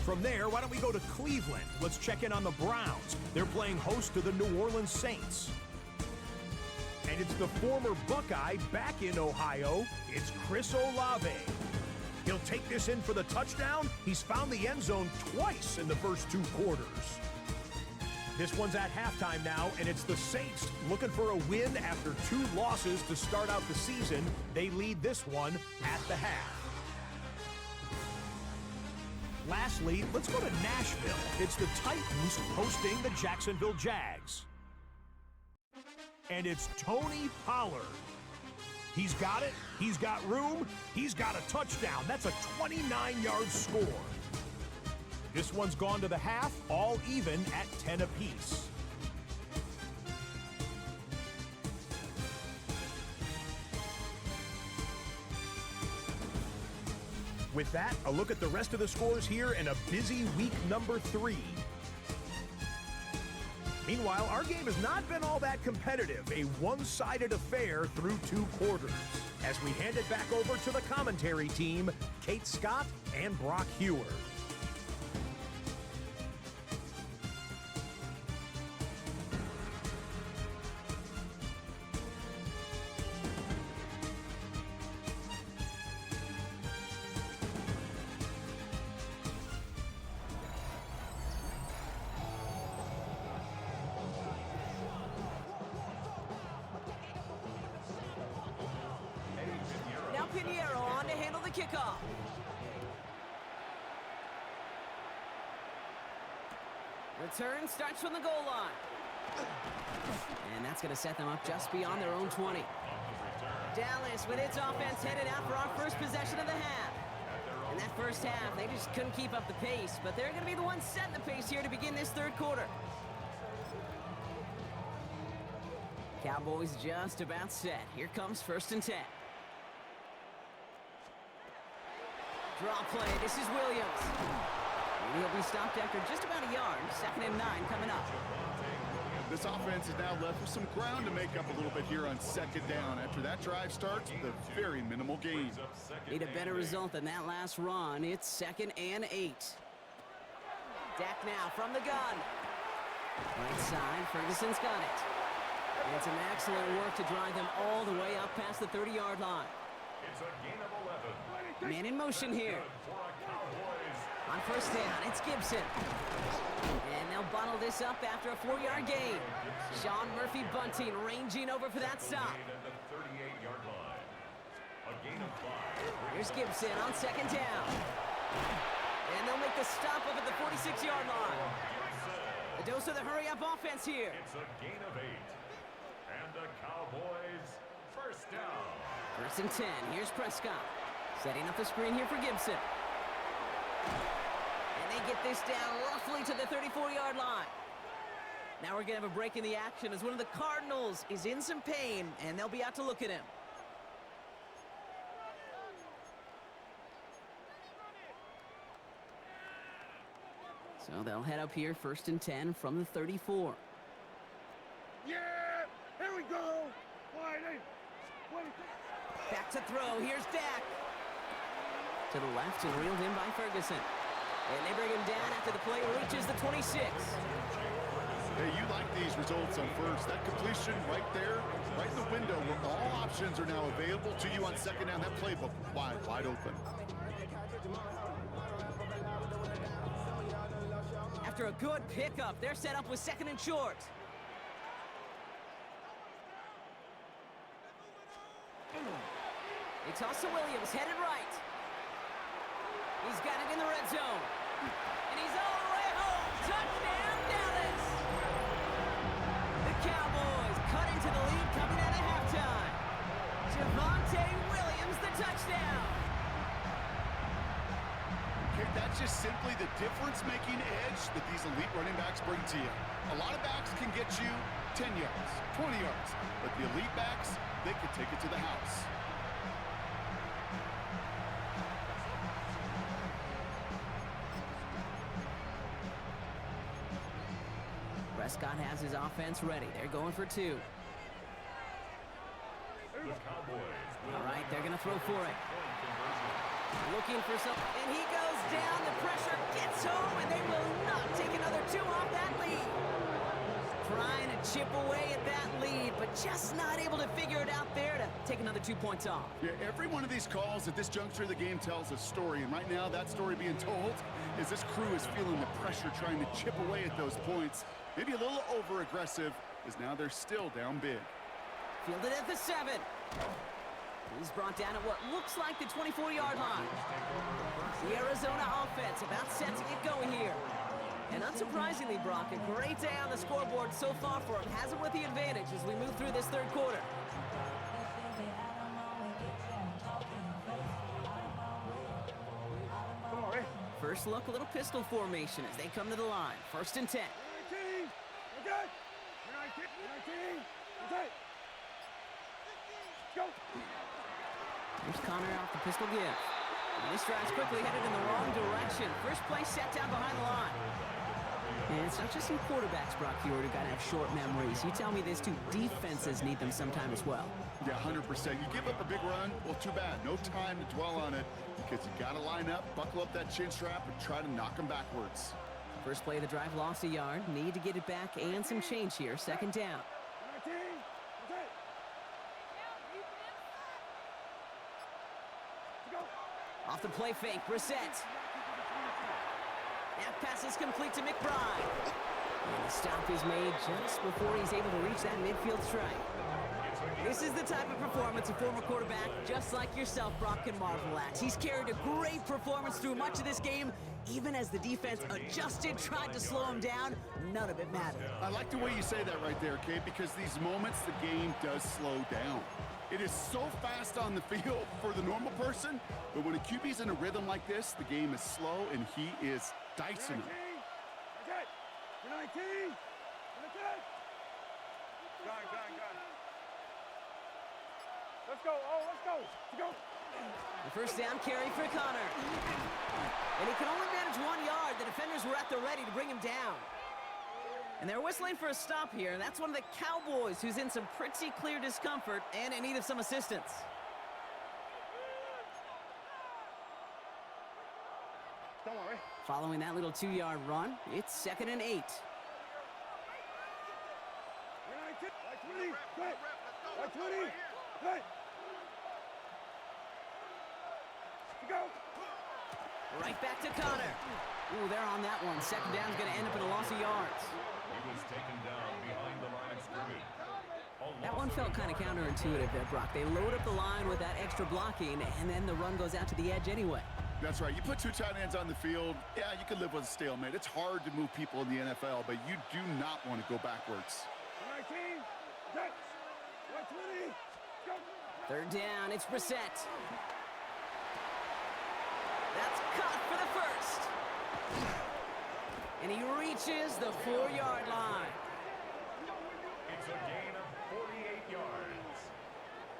From there, why don't we go to Cleveland? Let's check in on the Browns. They're playing host to the New Orleans Saints. And it's the former Buckeye back in Ohio. It's Chris Olave. He'll take this in for the touchdown. He's found the end zone twice in the first 2 quarters. This one's at halftime now, and it's the Saints looking for a win after 2 losses to start out the season. They lead this one at the half. Lastly, let's go to Nashville. It's the Titans hosting the Jacksonville Jags. And it's Tony Pollard. He's got it, he's got room, he's got a touchdown. That's a 29-yard score. This one's gone to the half, all even at 10 apiece. With that, a look at the rest of the scores here in a busy week number 3. Meanwhile, our game has not been all that competitive, a one-sided affair through 2 quarters. As we hand it back over to the commentary team, Kate Scott and Brock Hewer. On to handle the kickoff. Return starts from the goal line. And that's going to set them up just beyond their own 20. Dallas with its offense headed out for our first possession of the half. In that first half, they just couldn't keep up the pace, but they're going to be the ones setting the pace here to begin this 3rd quarter. Cowboys just about set. Here comes 1st and 10. Draw play, this is Williams. He'll be stopped after just about a yard. 2nd and 9 coming up. This offense is now left with some ground to make up a little bit here on 2nd down. After that drive starts with a very minimal gain. Need a better result than that last run. It's 2nd and 8. Dak now from the gun. Right side, Ferguson's got it. And some excellent work to drive them all the way up past the 30-yard line. It's a gain of 11. Man in motion here. On 1st down, it's Gibson. And they'll bottle this up after a 4-yard gain. Sean Murphy Bunting ranging over for that stop. At the 38-yard line. A gain of 5. Here's Gibson on 2nd down. And they'll make the stop up at the 46-yard line. A dose of the hurry-up offense here. It's a gain of 8. And the Cowboys 1st down. 1st and 10. Here's Prescott. Setting up the screen here for Gibson. And they get this down roughly to the 34-yard line. Now we're going to have a break in the action as one of the Cardinals is in some pain, and they'll be out to look at him. So they'll head up here 1st and 10 from the 34. Yeah! Here we go! Wide. Back to throw. Here's Dak. To the left and reeled in by Ferguson. And they bring him down after the play reaches the 26. Hey, you like these results on 1st. That completion right there, right in the window where all options are now available to you on 2nd down. That playbook wide open. After a good pickup, they're set up with 2nd and short. They toss to Williams, headed right. He's got it in the red zone. And he's all the way home. Touchdown, Dallas! The Cowboys cut into the lead coming out of halftime. Javonte Williams, the touchdown. Okay, that's just simply the difference-making edge that these elite running backs bring to you. A lot of backs can get you 10 yards, 20 yards, but the elite backs, they can take it to the house. Prescott has his offense ready. They're going for 2. The Cowboys All right, they're going to throw for it. Looking for some, and he goes down. The pressure gets home, and they will not take another 2 off that lead. Trying to chip away at that lead, but just not able to figure it out there to take another 2 points off. Yeah, every one of these calls at this juncture of the game tells a story, and right now that story being told is this crew is feeling the pressure trying to chip away at those points. Maybe a little over-aggressive, as now they're still down big. Fielded at the 7. He's brought down at what looks like the 24-yard line. The Arizona offense about set to get going here. And unsurprisingly, Brock, a great day on the scoreboard so far for him. Has him with the advantage as we move through this third quarter. First look, a little pistol formation as they come to the line. 1st and 10. 19. Okay. 19. Okay. Go. Here's Connor off the pistol give. And this drive's quickly headed in the wrong direction. First play set down behind the line. And it's not just some quarterbacks, Brock, who got to have short memories. You tell me this too, defenses need them sometime as well. Yeah, 100%. You give up a big run, well, too bad. No time to dwell on it because you got to line up, buckle up that chin strap, and try to knock them backwards. First play of the drive lost a yard. Need to get it back and some change here. 2nd down. 19. Okay. Go. Off the play fake, Brissett. That pass is complete to McBride. And the stop is made just before he's able to reach that midfield strike. This is the type of performance a former quarterback, just like yourself, Brock, can marvel at. He's carried a great performance through much of this game, even as the defense adjusted, tried to slow him down. None of it mattered. I like the way you say that right there, Kate, because these moments the game does slow down. It is so fast on the field for the normal person, but when a QB's in a rhythm like this, the game is slow and he is dicing it. 19. Let's go. Oh, let's go. Let's go. The first down carry for Connor. And he can only manage 1 yard. The defenders were at the ready to bring him down. And they're whistling for a stop here. That's one of the Cowboys who's in some pretty clear discomfort and in need of some assistance. Don't worry. Following that little 2-yard run, it's 2nd and 8. 19. 20. Good. 20. Good. Go. Right back to Connor. Ooh, they're on that one. 2nd down's going to end up in a loss of yards. He was taken down behind the line of scrimmage. That one felt kind of counterintuitive there, Brock. They load up the line with that extra blocking, and then the run goes out to the edge anyway. That's right. You put 2 tight ends on the field, yeah, you can live with a stalemate. It's hard to move people in the NFL, but you do not want to go backwards. 19. Good. 20. Go. 3rd down, it's Brissett. That's caught for the first. And he reaches the 4-yard line. It's a gain of 48 yards.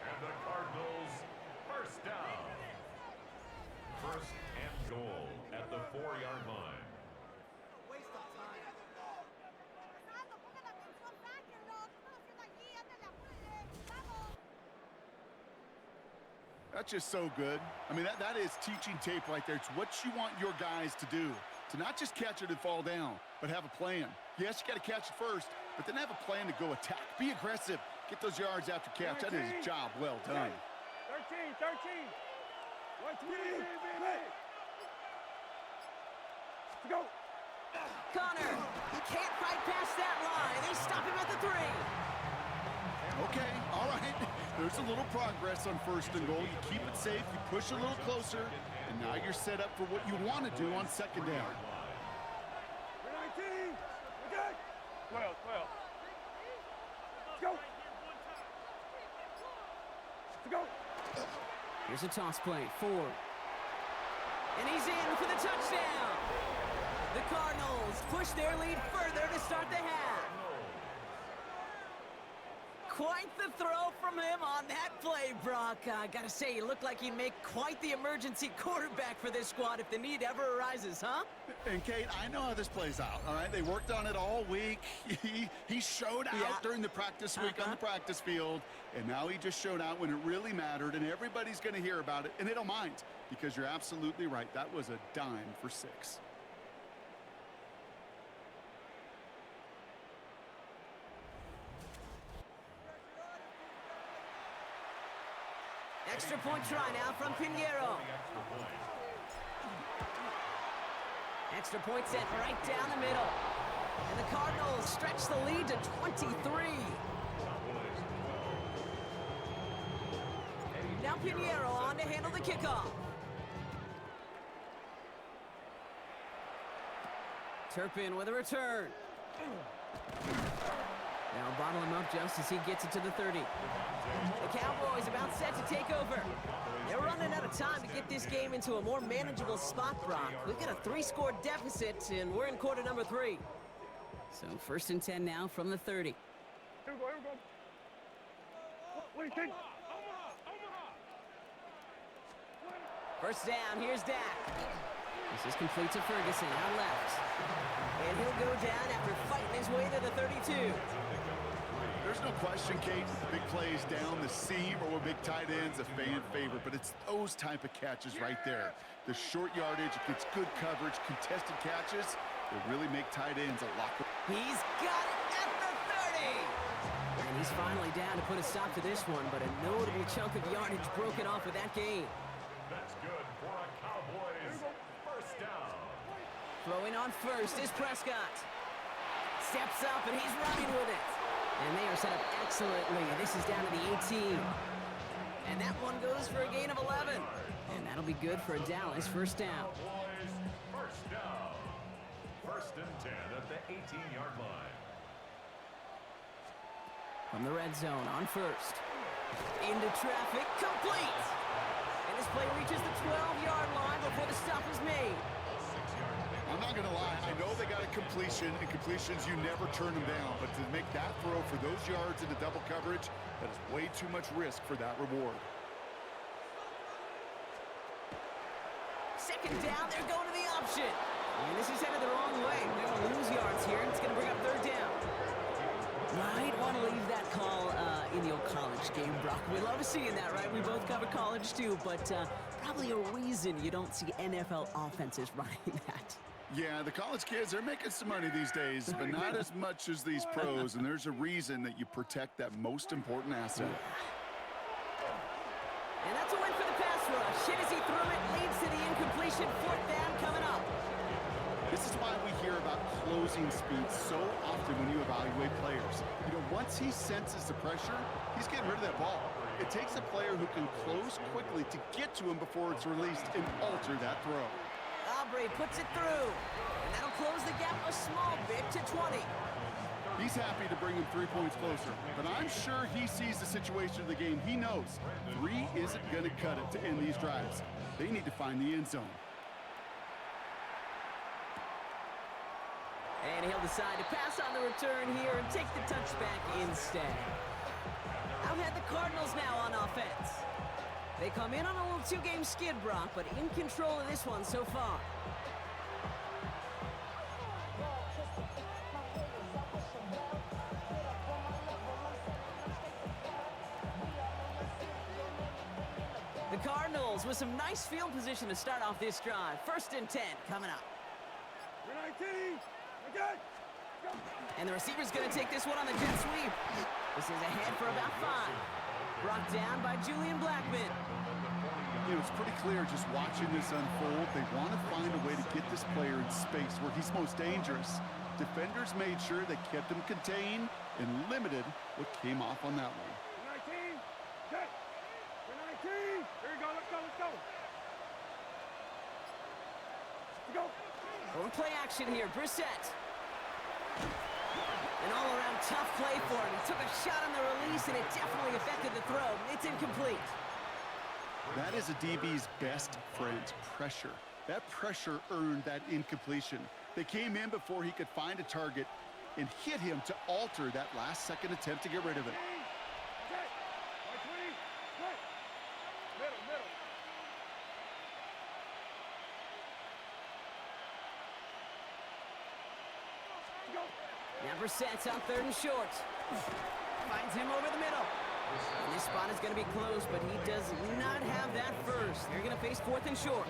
And the Cardinals, first down. 1st and goal at the 4-yard line. That's just so good. I mean, that is teaching tape right there. It's what you want your guys to do. To not just catch it and fall down, but have a plan. Yes, you got to catch it first, but then have a plan to go attack. Be aggressive. Get those yards after catch. That is a job well done. 13. 20. Go. Connor, he can't fight past that line. They stop him at the 3. Okay, all right. There's a little progress on 1st and goal. You keep it safe, you push a little closer, and now you're set up for what you want to do on 2nd down. 19. Okay. 12. Go. Go. Here's a toss play, 4. And he's in for the touchdown. The Cardinals push their lead further to start the half. Quite the throw from him on that play, Brock. I gotta say, he looked like he'd make quite the emergency quarterback for this squad if the need ever arises, huh? And Kate, I know how this plays out, all right? They worked on it all week. He showed out during the practice week on the practice field, and now he just showed out when it really mattered, and everybody's gonna hear about it, and they don't mind, because you're absolutely right. That was a dime for 6. Extra point try now from Pinheiro. Extra point set right down the middle. And the Cardinals stretch the lead to 23. Now Pinheiro on to handle the kickoff. Turpin with a return. Now bottle him up just as he gets it to the 30. The Cowboys about set to take over. They're running out of time to get this game into a more manageable spot, Brock. We've got a 3-score deficit, and we're in quarter number 3. So 1st and 10 now from the 30. Here we go, here we go. What do you think? First down, here's Dak. This is complete to Ferguson, out left. And he'll go down after fighting his way to the 32. There's no question, Kate, big plays down the seam or with big tight ends, a fan favorite, but it's those type of catches right there. The short yardage, it gets good coverage, contested catches, they really make tight ends a lot. He's got it at the 30! And he's finally down to put a stop to this one, but a notable chunk of yardage broken off with that gain. That's good for a Cowboys first down. Throwing on first is Prescott. Steps up and he's running with it. And they are set up excellently. This is down to the 18. And that one goes for a gain of 11. And that'll be good for a Dallas first down. Cowboys first down. 1st and 10 at the 18-yard line. From the red zone on first. Into traffic, complete. And this play reaches the 12-yard line before the stop is made. I'm not going to lie, I know they got a completion, and completions, you never turn them down, but to make that throw for those yards into double coverage, that is way too much risk for that reward. 2nd down, they're going to the option. And this is headed the wrong way. They're going to lose yards here, and it's going to bring up 3rd down. Might want to leave that call in the old college game, Brock. We love seeing that, right? We both cover college, too, but probably a reason you don't see NFL offenses running that. Yeah, the college kids, they're making some money these days, but not as much as these pros, and there's a reason that you protect that most important asset. And that's a win for the pass rush. Hit as he threw it, leads to the incompletion. 4th down coming up. This is why we hear about closing speed so often when you evaluate players. You know, once he senses the pressure, he's getting rid of that ball. It takes a player who can close quickly to get to him before it's released and alter that throw. Aubrey puts it through, and that'll close the gap a small bit to 20. He's happy to bring him 3 points closer, but I'm sure he sees the situation of the game. He knows 3 isn't going to cut it to end these drives. They need to find the end zone. And he'll decide to pass on the return here and take the touchback instead. Out ahead the Cardinals now on offense. They come in on a little 2-game skid, Brock, but in control of this one so far. The Cardinals with some nice field position to start off this drive. 1st and 10 coming up. And the receiver's going to take this one on the jet sweep. This is ahead for about 5. Brought down by Julian Blackman. You know, it's pretty clear just watching this unfold. They want to find a way to get this player in space where he's most dangerous. Defenders made sure they kept him contained and limited what came off on that one. 19, set. 19. Here we go, let's go, let's go. Let's go. Going play action here, Brissett. An all-around tough play for him. He took a shot on the release, and it definitely affected the throw. It's incomplete. That is a DB's best friend, pressure. That pressure earned that incompletion. They came in before he could find a target and hit him to alter that last-second attempt to get rid of it. Set. 20, set. Middle. Go. Now Brissett's on 3rd and short. Finds him over the middle. And this spot is going to be close, but he does not have that first. They're going to face 4th and short.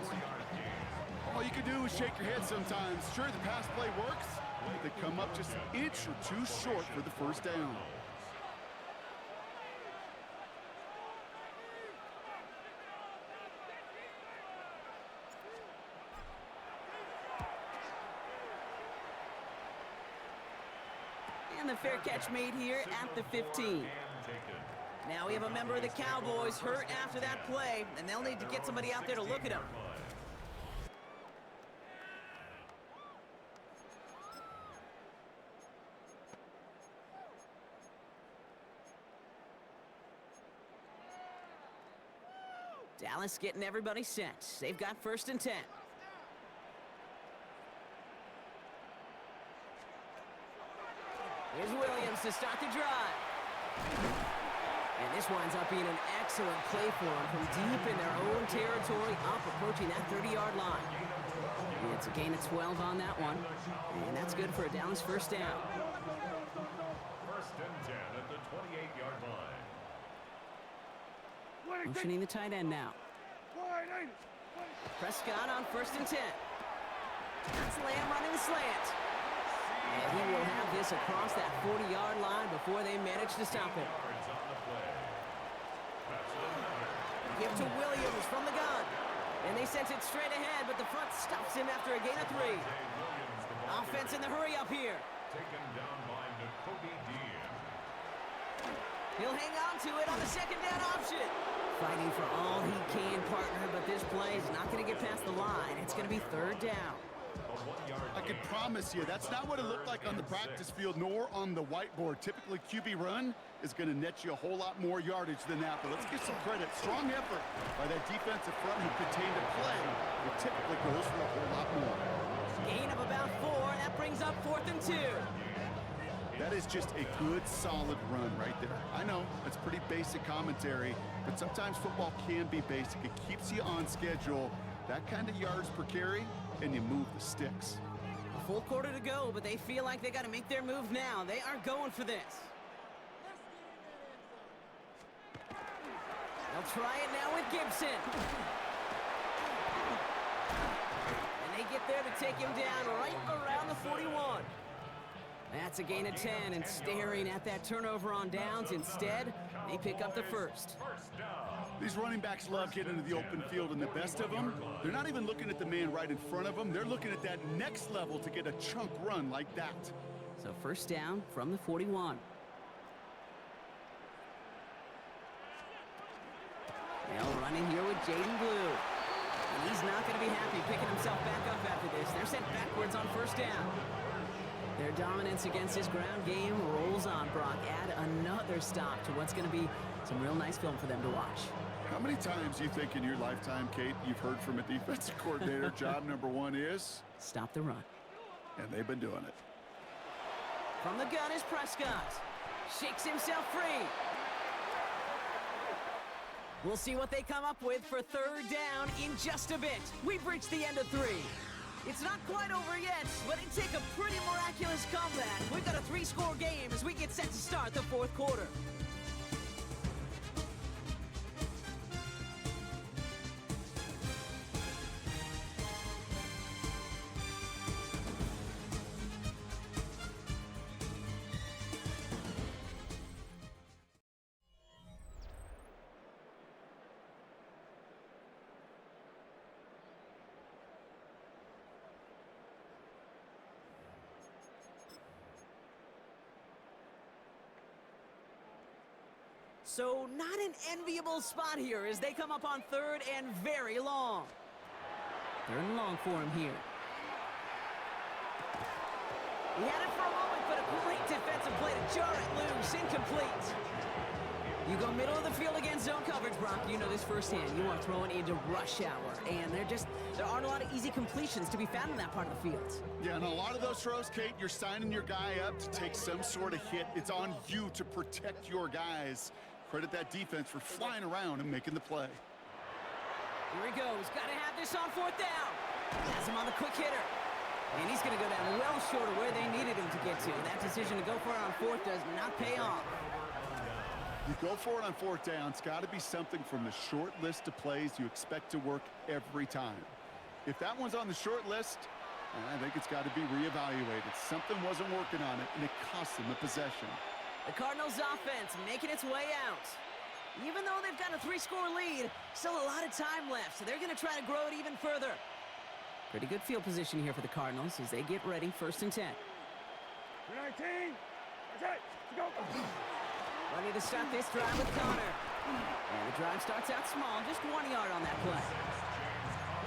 All you can do is shake your head sometimes. Sure, the pass play works, but they come up just an inch or 2 short for the first down. And the fair catch made here at the 15. Now we have a member of the Cowboys hurt after that play, and they'll need to get somebody out there to look at him. Dallas getting everybody set. They've got 1st and 10. Here's Williams to start the drive. And this winds up being an excellent play for them from deep in their own territory, up approaching that 30-yard line. And it's a gain of 12 on that one. And that's good for a Dallas 1st down. 1st and 10 at the 28-yard line. Motioning the tight end now. Prescott on 1st and 10. That's Lamb running the slant. And he will have this across that 40-yard line before they manage to stop him. Give to Williams from the gun. And they sent it straight ahead, but the front stops him after a gain of 3. Offense in the hurry up here. Taken down by Jacoby Dean. He'll hang on to it on the 2nd down option. Fighting for all he can, partner, but this play is not going to get past the line. It's going to be 3rd down. I can promise you, that's not what it looked like on the practice field, nor on the whiteboard. Typically, QB run is going to net you a whole lot more yardage than that. But let's give some credit. Strong effort by that defensive front who contained a play that typically goes for a whole lot more. Gain of about 4. That brings up 4th and 2. That is just a good, solid run right there. I know, it's pretty basic commentary, but sometimes football can be basic. It keeps you on schedule. That kind of yards per carry, and you move the sticks. A full quarter to go, but they feel like they got to make their move now. They are going for this. They'll try it now with Gibson. And they get there to take him down right around the 41. That's a gain of 10, and staring at that turnover on downs instead, they pick up the 1st. These running backs love getting into the open field, and the best of them, they're not even looking at the man right in front of them. They're looking at that next level to get a chunk run like that. So 1st down from the 41. Now running here with Jaden Blue. And he's not going to be happy picking himself back up after this. They're sent backwards on 1st down. Their dominance against his ground game rolls on, Brock. Add another stop to what's going to be some real nice film for them to watch. How many times do you think in your lifetime, Kate, you've heard from a defensive coordinator, job number 1 is? Stop the run. And they've been doing it. From the gun is Prescott. Shakes himself free. We'll see what they come up with for 3rd down in just a bit. We've reached the end of 3. It's not quite over yet, but it'd take a pretty miraculous comeback. We've got a 3-score game as we get set to start the 4th quarter. So not an enviable spot here as they come up on 3rd and very long. 3rd and long for him here. He had it for a moment, but a great defensive play to jar it loose. Incomplete. You go middle of the field against zone coverage, Brock. You know this firsthand. You are throwing into rush hour, and there aren't a lot of easy completions to be found in that part of the field. Yeah, and a lot of those throws, Kate, you're signing your guy up to take some sort of hit. It's on you to protect your guys. Credit that defense for flying around and making the play. Here he goes. Got to have this on 4th down. Has him on the quick hitter. And he's going to go down well short of where they needed him to get to. That decision to go for it on 4th does not pay off. You go for it on 4th down. It's got to be something from the short list of plays you expect to work every time. If that one's on the short list, I think it's got to be reevaluated. Something wasn't working on it, and it cost them a possession. The Cardinals offense making its way out. Even though they've got a 3-score lead, still a lot of time left, so they're going to try to grow it even further. Pretty good field position here for the Cardinals as they get ready 1st and 10. 19, Okay, go. Ready to start this drive with Connor. And the drive starts out small, just 1 yard on that play.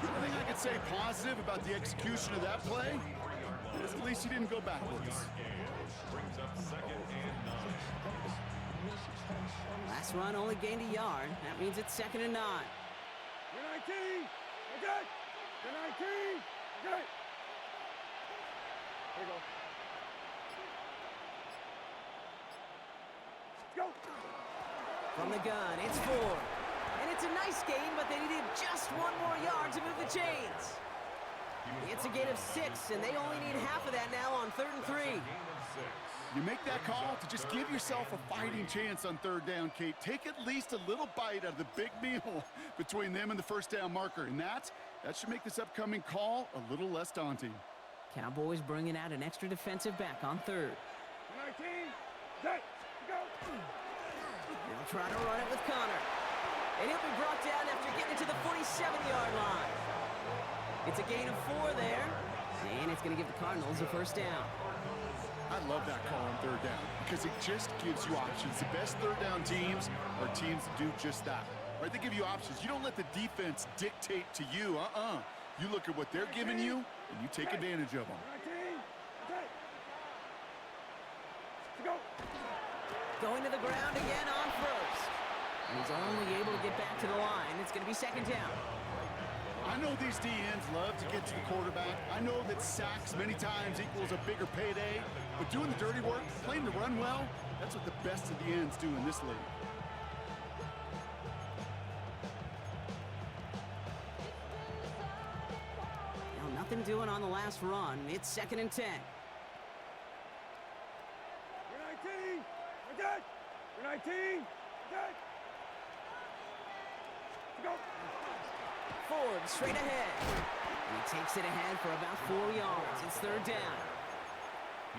The only thing I could say positive about the execution of that play is at least he didn't go backwards. Brings up 2nd and 9. Last run only gained a yard. That means it's 2nd and 9. You're 19. Okay. You're 19. Okay. There you go. Go. From the gun, it's 4. And it's a nice gain, but they needed just 1 more yard to move the chains. It's a gain of 6, and they only need half of that now on 3rd and 3. You make that call to just give yourself a fighting chance on 3rd down, Kate. Take at least a little bite out of the big meal between them and the 1st down marker, and that should make this upcoming call a little less daunting. Cowboys bringing out an extra defensive back on 3rd. 19. Okay. Go. They'll try to run it with Connor. And he'll be brought down after getting to the 47-yard line. It's a gain of 4 there. And it's going to give the Cardinals a 1st down. I love that call on 3rd down because it just gives you options. The best 3rd down teams are teams that do just that. Right? They give you options. You don't let the defense dictate to you. You look at what they're giving you, and you take advantage of them. 19. Okay. Go. Going to the ground again on 1st. And he's only able to get back to the line. It's going to be 2nd down. I know these DNs love to get to the quarterback. I know that sacks many times equals a bigger payday. But doing the dirty work, playing the run well, that's what the best of the ends do in this league. Now, nothing doing on the last run. It's 2nd and 10. You're 19. Okay. You're 19. Okay. Go. Ford straight ahead. He takes it ahead for about 4 yards. It's 3rd down.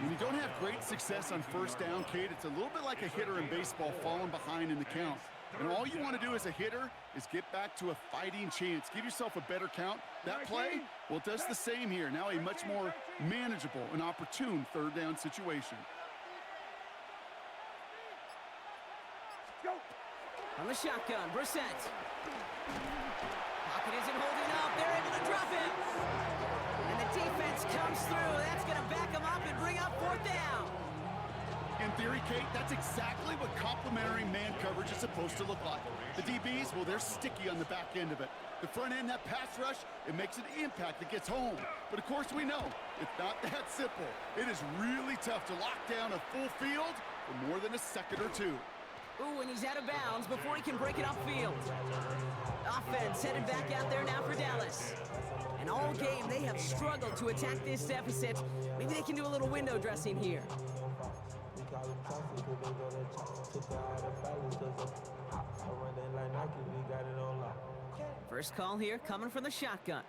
When you don't have great success on 1st down, Kate, it's a little bit like a hitter in baseball falling behind in the count. And all you want to do as a hitter is get back to a fighting chance. Give yourself a better count. That play, well, it does the same here. Now a much more manageable and opportune 3rd down situation. Go. On the shotgun, Brissett. Pocket isn't holding up. They're able to drop him. And the defense comes through. That's going to back him up and bring up 4th down. In theory, Kate, that's exactly what complementary man coverage is supposed to look like. The DBs, well, they're sticky on the back end of it. The front end, that pass rush, it makes an impact that gets home. But of course we know, it's not that simple. It is really tough to lock down a full field for more than a second or two. Ooh, and he's out of bounds before he can break it upfield. Offense headed back out there now for Dallas. And all game, they have struggled to attack this deficit. Maybe they can do a little window dressing here. First call here coming from the shotgun.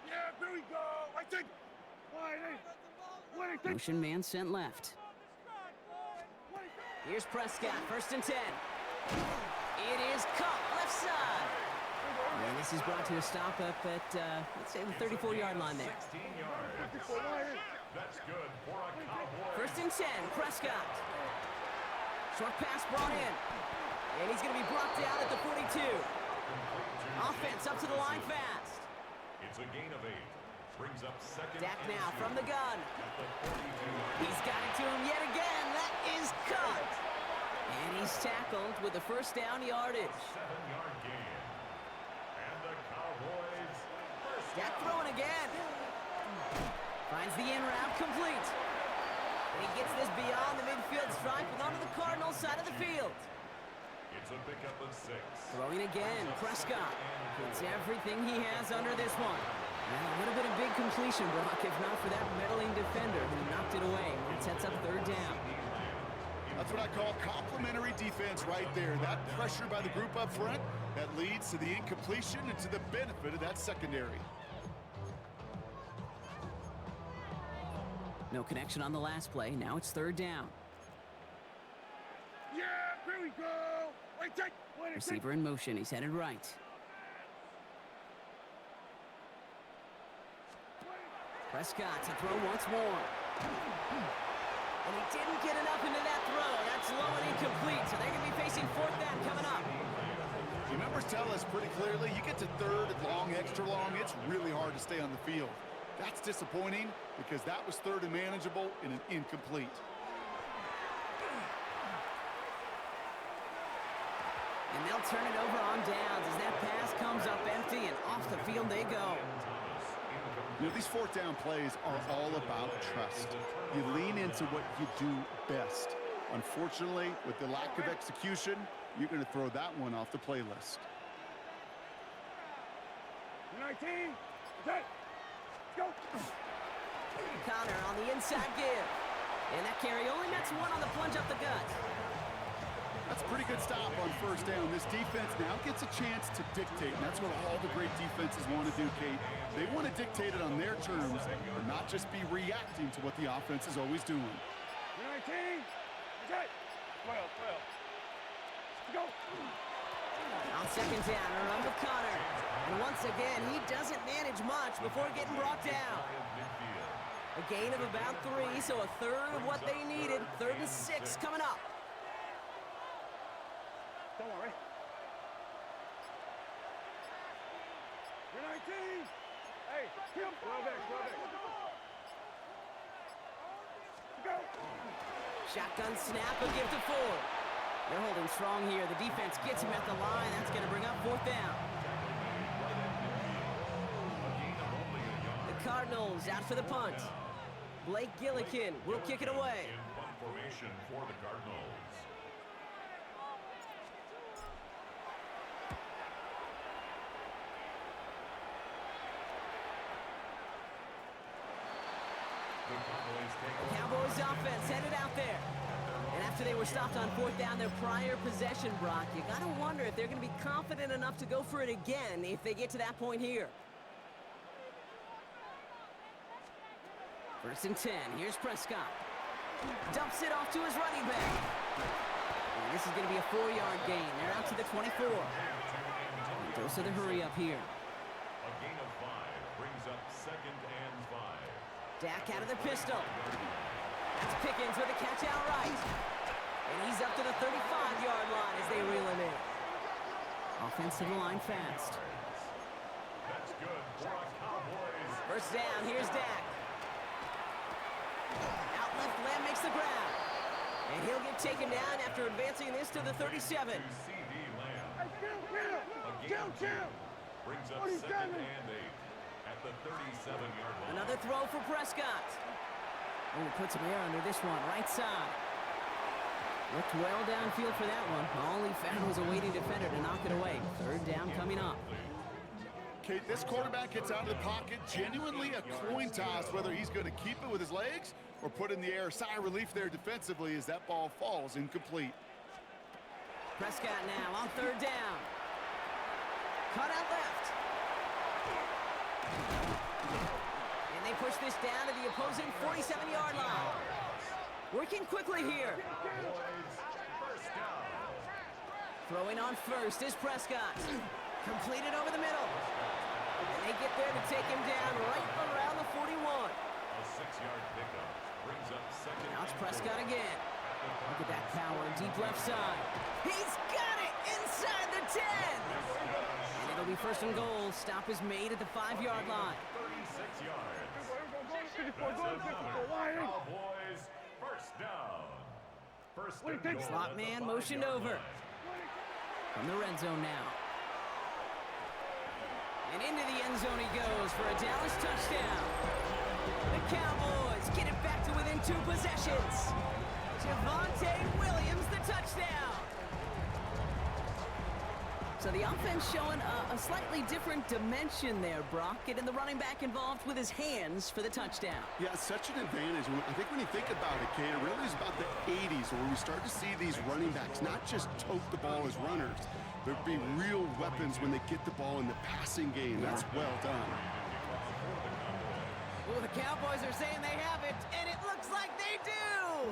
Yeah, there we go. I think. Motion man sent left. Here's Prescott, 1st and 10. It is caught left side. And this is brought to a stop up at, let's say, the 34-yard line there. 16 yards. That's good for a Cowboy. 1st and 10, Prescott. Short pass brought in. And he's going to be brought down at the 42. Offense up to the line fast. It's a gain of 8. Brings up 2nd. Dak now from the gun. At the 42. He's got it to him yet again. That is cut. And he's tackled with the 1st down yardage. 7-yard gain. And the Cowboys first Dak down. throwing again. Finds the in route complete. And he gets this beyond the midfield stripe and onto the Cardinals side of the field. It's a pickup of 6. Throwing again, Prescott. Puts everything he has under this one. Now, a little bit of big completion, Brock, if not for that meddling defender who knocked it away. That sets up 3rd down. That's what I call complementary defense right there. That pressure by the group up front, that leads to the incompletion and to the benefit of that secondary. No connection on the last play. Now it's 3rd down. Yeah, here we go. Receiver in motion. He's headed right. Prescott to throw once more. And he didn't get enough into that throw. That's low and incomplete, so they're going to be facing fourth down coming up. The numbers tell us pretty clearly, you get to third and long, extra long, it's really hard to stay on the field. That's disappointing because that was third and manageable and an incomplete. And they'll turn it over on downs as that pass comes up empty and off the field they go. You know, these fourth down plays are all about trust. You lean into what you do best. Unfortunately, with the lack of execution, you're going to throw that one off the playlist. 19, okay, go. Connor on the inside give. And that carry only nets one on the plunge up the gut. That's a pretty good stop on first down. This defense now gets a chance to dictate, and that's what all the great defenses want to do, Kate. They want to dictate it on their terms and not just be reacting to what the offense is always doing. 19, okay, 12, go. On second down, a run with Connor. And once again, he doesn't manage much before getting brought down. A gain of about 3, so a third of what they needed. 3rd and 6 coming up. Don't worry. You're 19. Hey, Kim, well back. Go. Shotgun snap, a give to Ford. They're holding strong here. The defense gets him at the line. That's going to bring up fourth down. The Cardinals out for the punt. Blake Gillikin will kick it away. In punt formation for the Cardinals. The Cowboys offense headed out there. And after they were stopped on fourth down their prior possession, Brock, you got to wonder if they're going to be confident enough to go for it again if they get to that point here. 1st and 10. Here's Prescott. Dumps it off to his running back. And this is going to be a 4-yard gain. They're out to the 24. And those are the hurry up here. A gain of 5 brings up 2nd and 5. Dak out of the pistol. That's Pickens with a catch outright. And he's up to the 35-yard line as they reel him in. Offensive line fast. That's good for a Cowboys. First down, here's Dak. Out left, Lamb makes the grab. And he'll get taken down after advancing this to the 37. CD Lamb. Hey, Kim. Brings up 2nd and 8 at the 37-yard line. Another throw for Prescott. Oh, puts some air under this one, right side. Looked well downfield for that one. All he found was a waiting defender to knock it away. 3rd down coming up. Kate, this quarterback gets out of the pocket, genuinely a coin toss whether he's going to keep it with his legs or put in the air. Sigh of relief there defensively as that ball falls incomplete. Prescott now on 3rd down. Cut out left. And they push this down to the opposing 47-yard line. Working quickly here. First down. Throwing on first is Prescott. Completed over the middle. And they get there to take him down right around the 41. A 6-yard pickup brings up 2nd. Now it's Prescott again. Look at that power, deep left side. He's got it inside the 10. And it'll be 1st and goal. Stop is made at the 5-yard line. 36 yards. Go, Cowboys, first down. First and goal. Slot at the man 5-yard motioned over. line. From the red zone now. And into the end zone he goes for a Dallas touchdown. The Cowboys get it back to within 2 possessions. Javonte Williams, the touchdown. So the offense showing a slightly different dimension there, Brock. Getting the running back involved with his hands for the touchdown. Yeah, such an advantage. I think when you think about it, Kate, it really is about the 80s where we start to see these running backs not just tote the ball as runners. There'd be real weapons when they get the ball in the passing game. That's well done. Well, the Cowboys are saying they have it, and it looks like they do.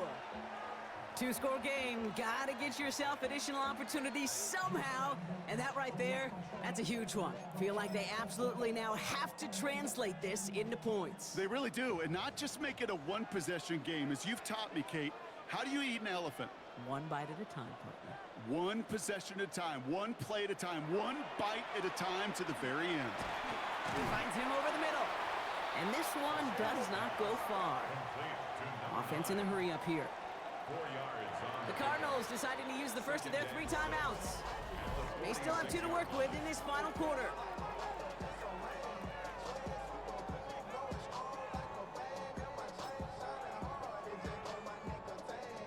Two-score game. Gotta get yourself additional opportunities somehow. And that right there, that's a huge one. Feel like they absolutely now have to translate this into points. They really do, and not just make it a one-possession game. As you've taught me, Kate, how do you eat an elephant? One bite at a time, partner. One possession at a time, one play at a time, one bite at a time to the very end. He finds him over the middle. And this one does not go far. Offense in the hurry up here. 4 yards on The Cardinals deciding to use the first of their 3 timeouts. They still have 2 to work with in this final quarter.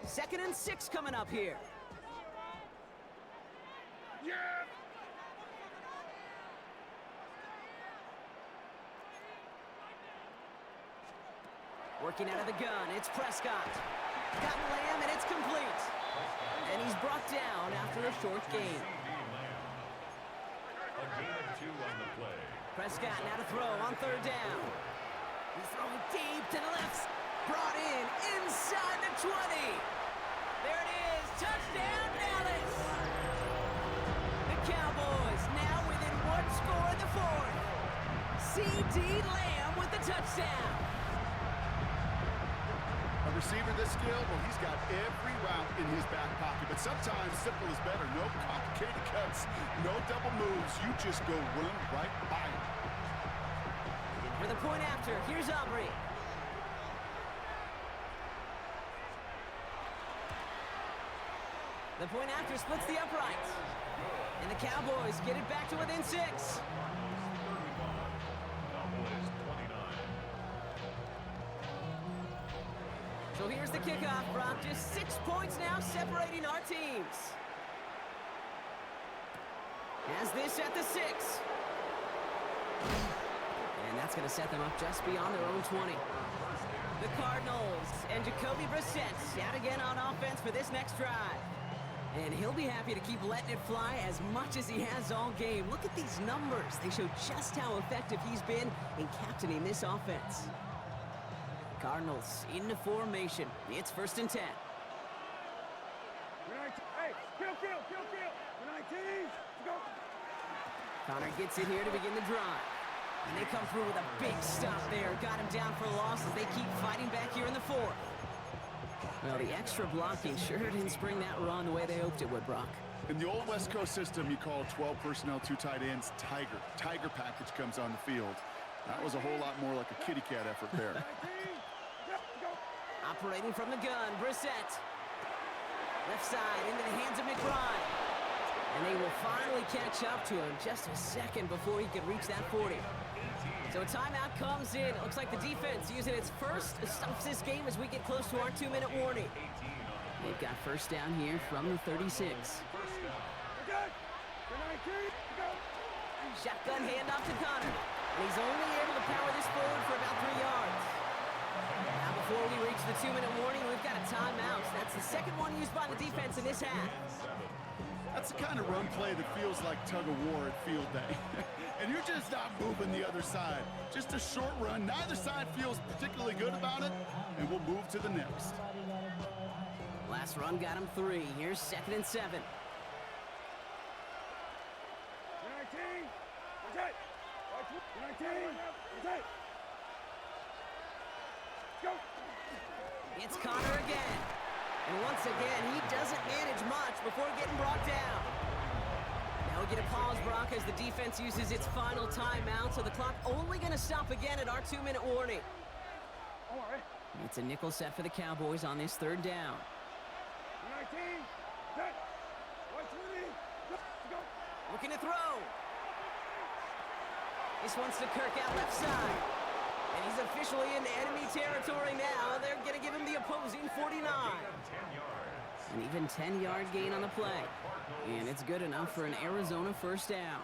Second and 6 coming up here. Yeah! Working out of the gun, it's Prescott. Got Lamb, and it's complete. And he's brought down after a short gain. A gain of 2 on the play. Prescott now to throw on 3rd down. He's throwing deep to the left. Brought in inside the 20. There it is. Touchdown, Dallas. The Cowboys now within 1 score in the 4th. C.D. Lamb with the touchdown. A receiver this skilled, well, he's got every route in his back pocket, but sometimes simple is better. No complicated cuts, no double moves. You just go run right by him. For the point after, here's Aubrey. The point after splits the uprights. And the Cowboys get it back to within 6. Cowboys 29. So here's the kickoff, Brock. Just 6 points now separating our teams. Has this at the 6. And that's going to set them up just beyond their own 20. The Cardinals and Jacoby Brissett out again on offense for this next drive. And he'll be happy to keep letting it fly as much as he has all game. Look at these numbers. They show just how effective he's been in captaining this offense. Cardinals into formation. It's 1st and 10. Hey, kill! 19! Go! Connor gets it here to begin the drive. And they come through with a big stop there. Got him down for a loss as they keep fighting back here in the 4th. Well, the extra blocking sure didn't spring that run the way they hoped it would, Brock. In the old West Coast system, you call 12 personnel, 2 tight ends, Tiger. Tiger package comes on the field. That was a whole lot more like a kitty cat effort there. Operating from the gun, Brissett. Left side into the hands of McBride. And they will finally catch up to him just a second before he could reach that 40. So a timeout comes in. It looks like the defense using its first stops this game as we get close to our 2-minute warning. They've got 1st down here from the 36. Shotgun handoff to Connor. And he's only able to power this forward for about 3 yards. Now before we reach the 2-minute warning, we've got a timeout. That's the second one used by the defense in this half. That's the kind of run play that feels like tug-of-war at field day. And you're just not moving the other side. Just a short run. Neither side feels particularly good about it, and we'll move to the next. Last run got him 3. Here's 2nd and 7. 19! Okay! 19! Okay! Go! It's Connor again. And once again, he doesn't manage much before getting brought down. Now we get a pause, Brock, as the defense uses its final timeout, so the clock only going to stop again at our 2-minute warning. All right. It's a nickel set for the Cowboys on this 3rd down. 19! Set! 20! Go! Looking to throw. This one's to Kirk out left side. And he's officially in enemy territory now. They're going to give him the opposing 49. 10 yards. An even 10-yard gain on the play. And it's good enough for an Arizona 1st down.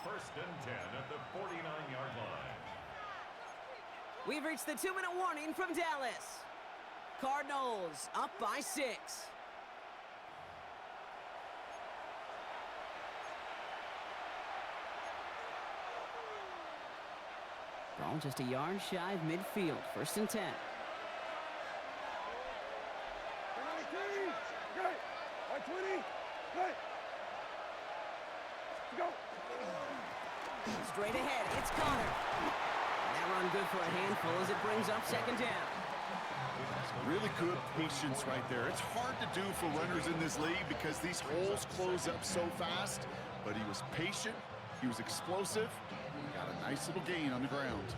1st and 10 at the 49-yard line. We've reached the 2-minute warning from Dallas. Cardinals up by 6. Ball just a yard shy of midfield. 1st and 10. 19! Connor. That run good for a handful as it brings up second down. Really good patience right there. It's hard to do for runners in this league because these holes close up so fast, but he was patient, he was explosive, got a nice little gain on the ground.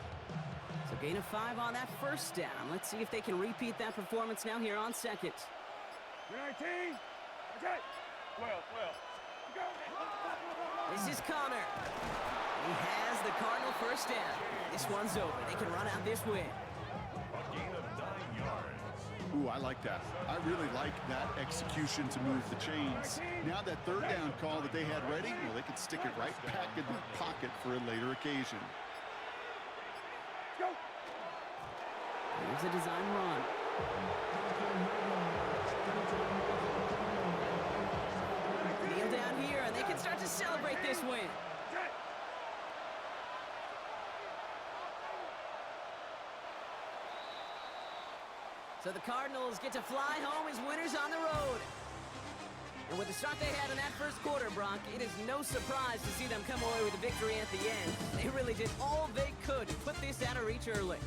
So gain of 5 on that first down. Let's see if they can repeat that performance now here on second. You're 19. Okay. 12. Go. This is Connor. He has the Cardinal first down. This one's over. They can run out this win. A gain of 9 yards. Ooh, I like that. I really like that execution to move the chains. Now that third down call that they had ready, well, they could stick it right back in the pocket for a later occasion. Go. Here's a design run. Kneel down here, and they can start to celebrate this win. So the Cardinals get to fly home as winners on the road. And with the start they had in that first quarter, Brock, it is no surprise to see them come away with a victory at the end. They really did all they could to put this out of reach early.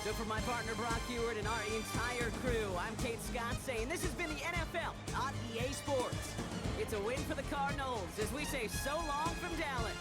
So for my partner, Brock Heward, and our entire crew, I'm Kate Scott saying this has been the NFL on EA Sports. It's a win for the Cardinals as we say so long from Dallas.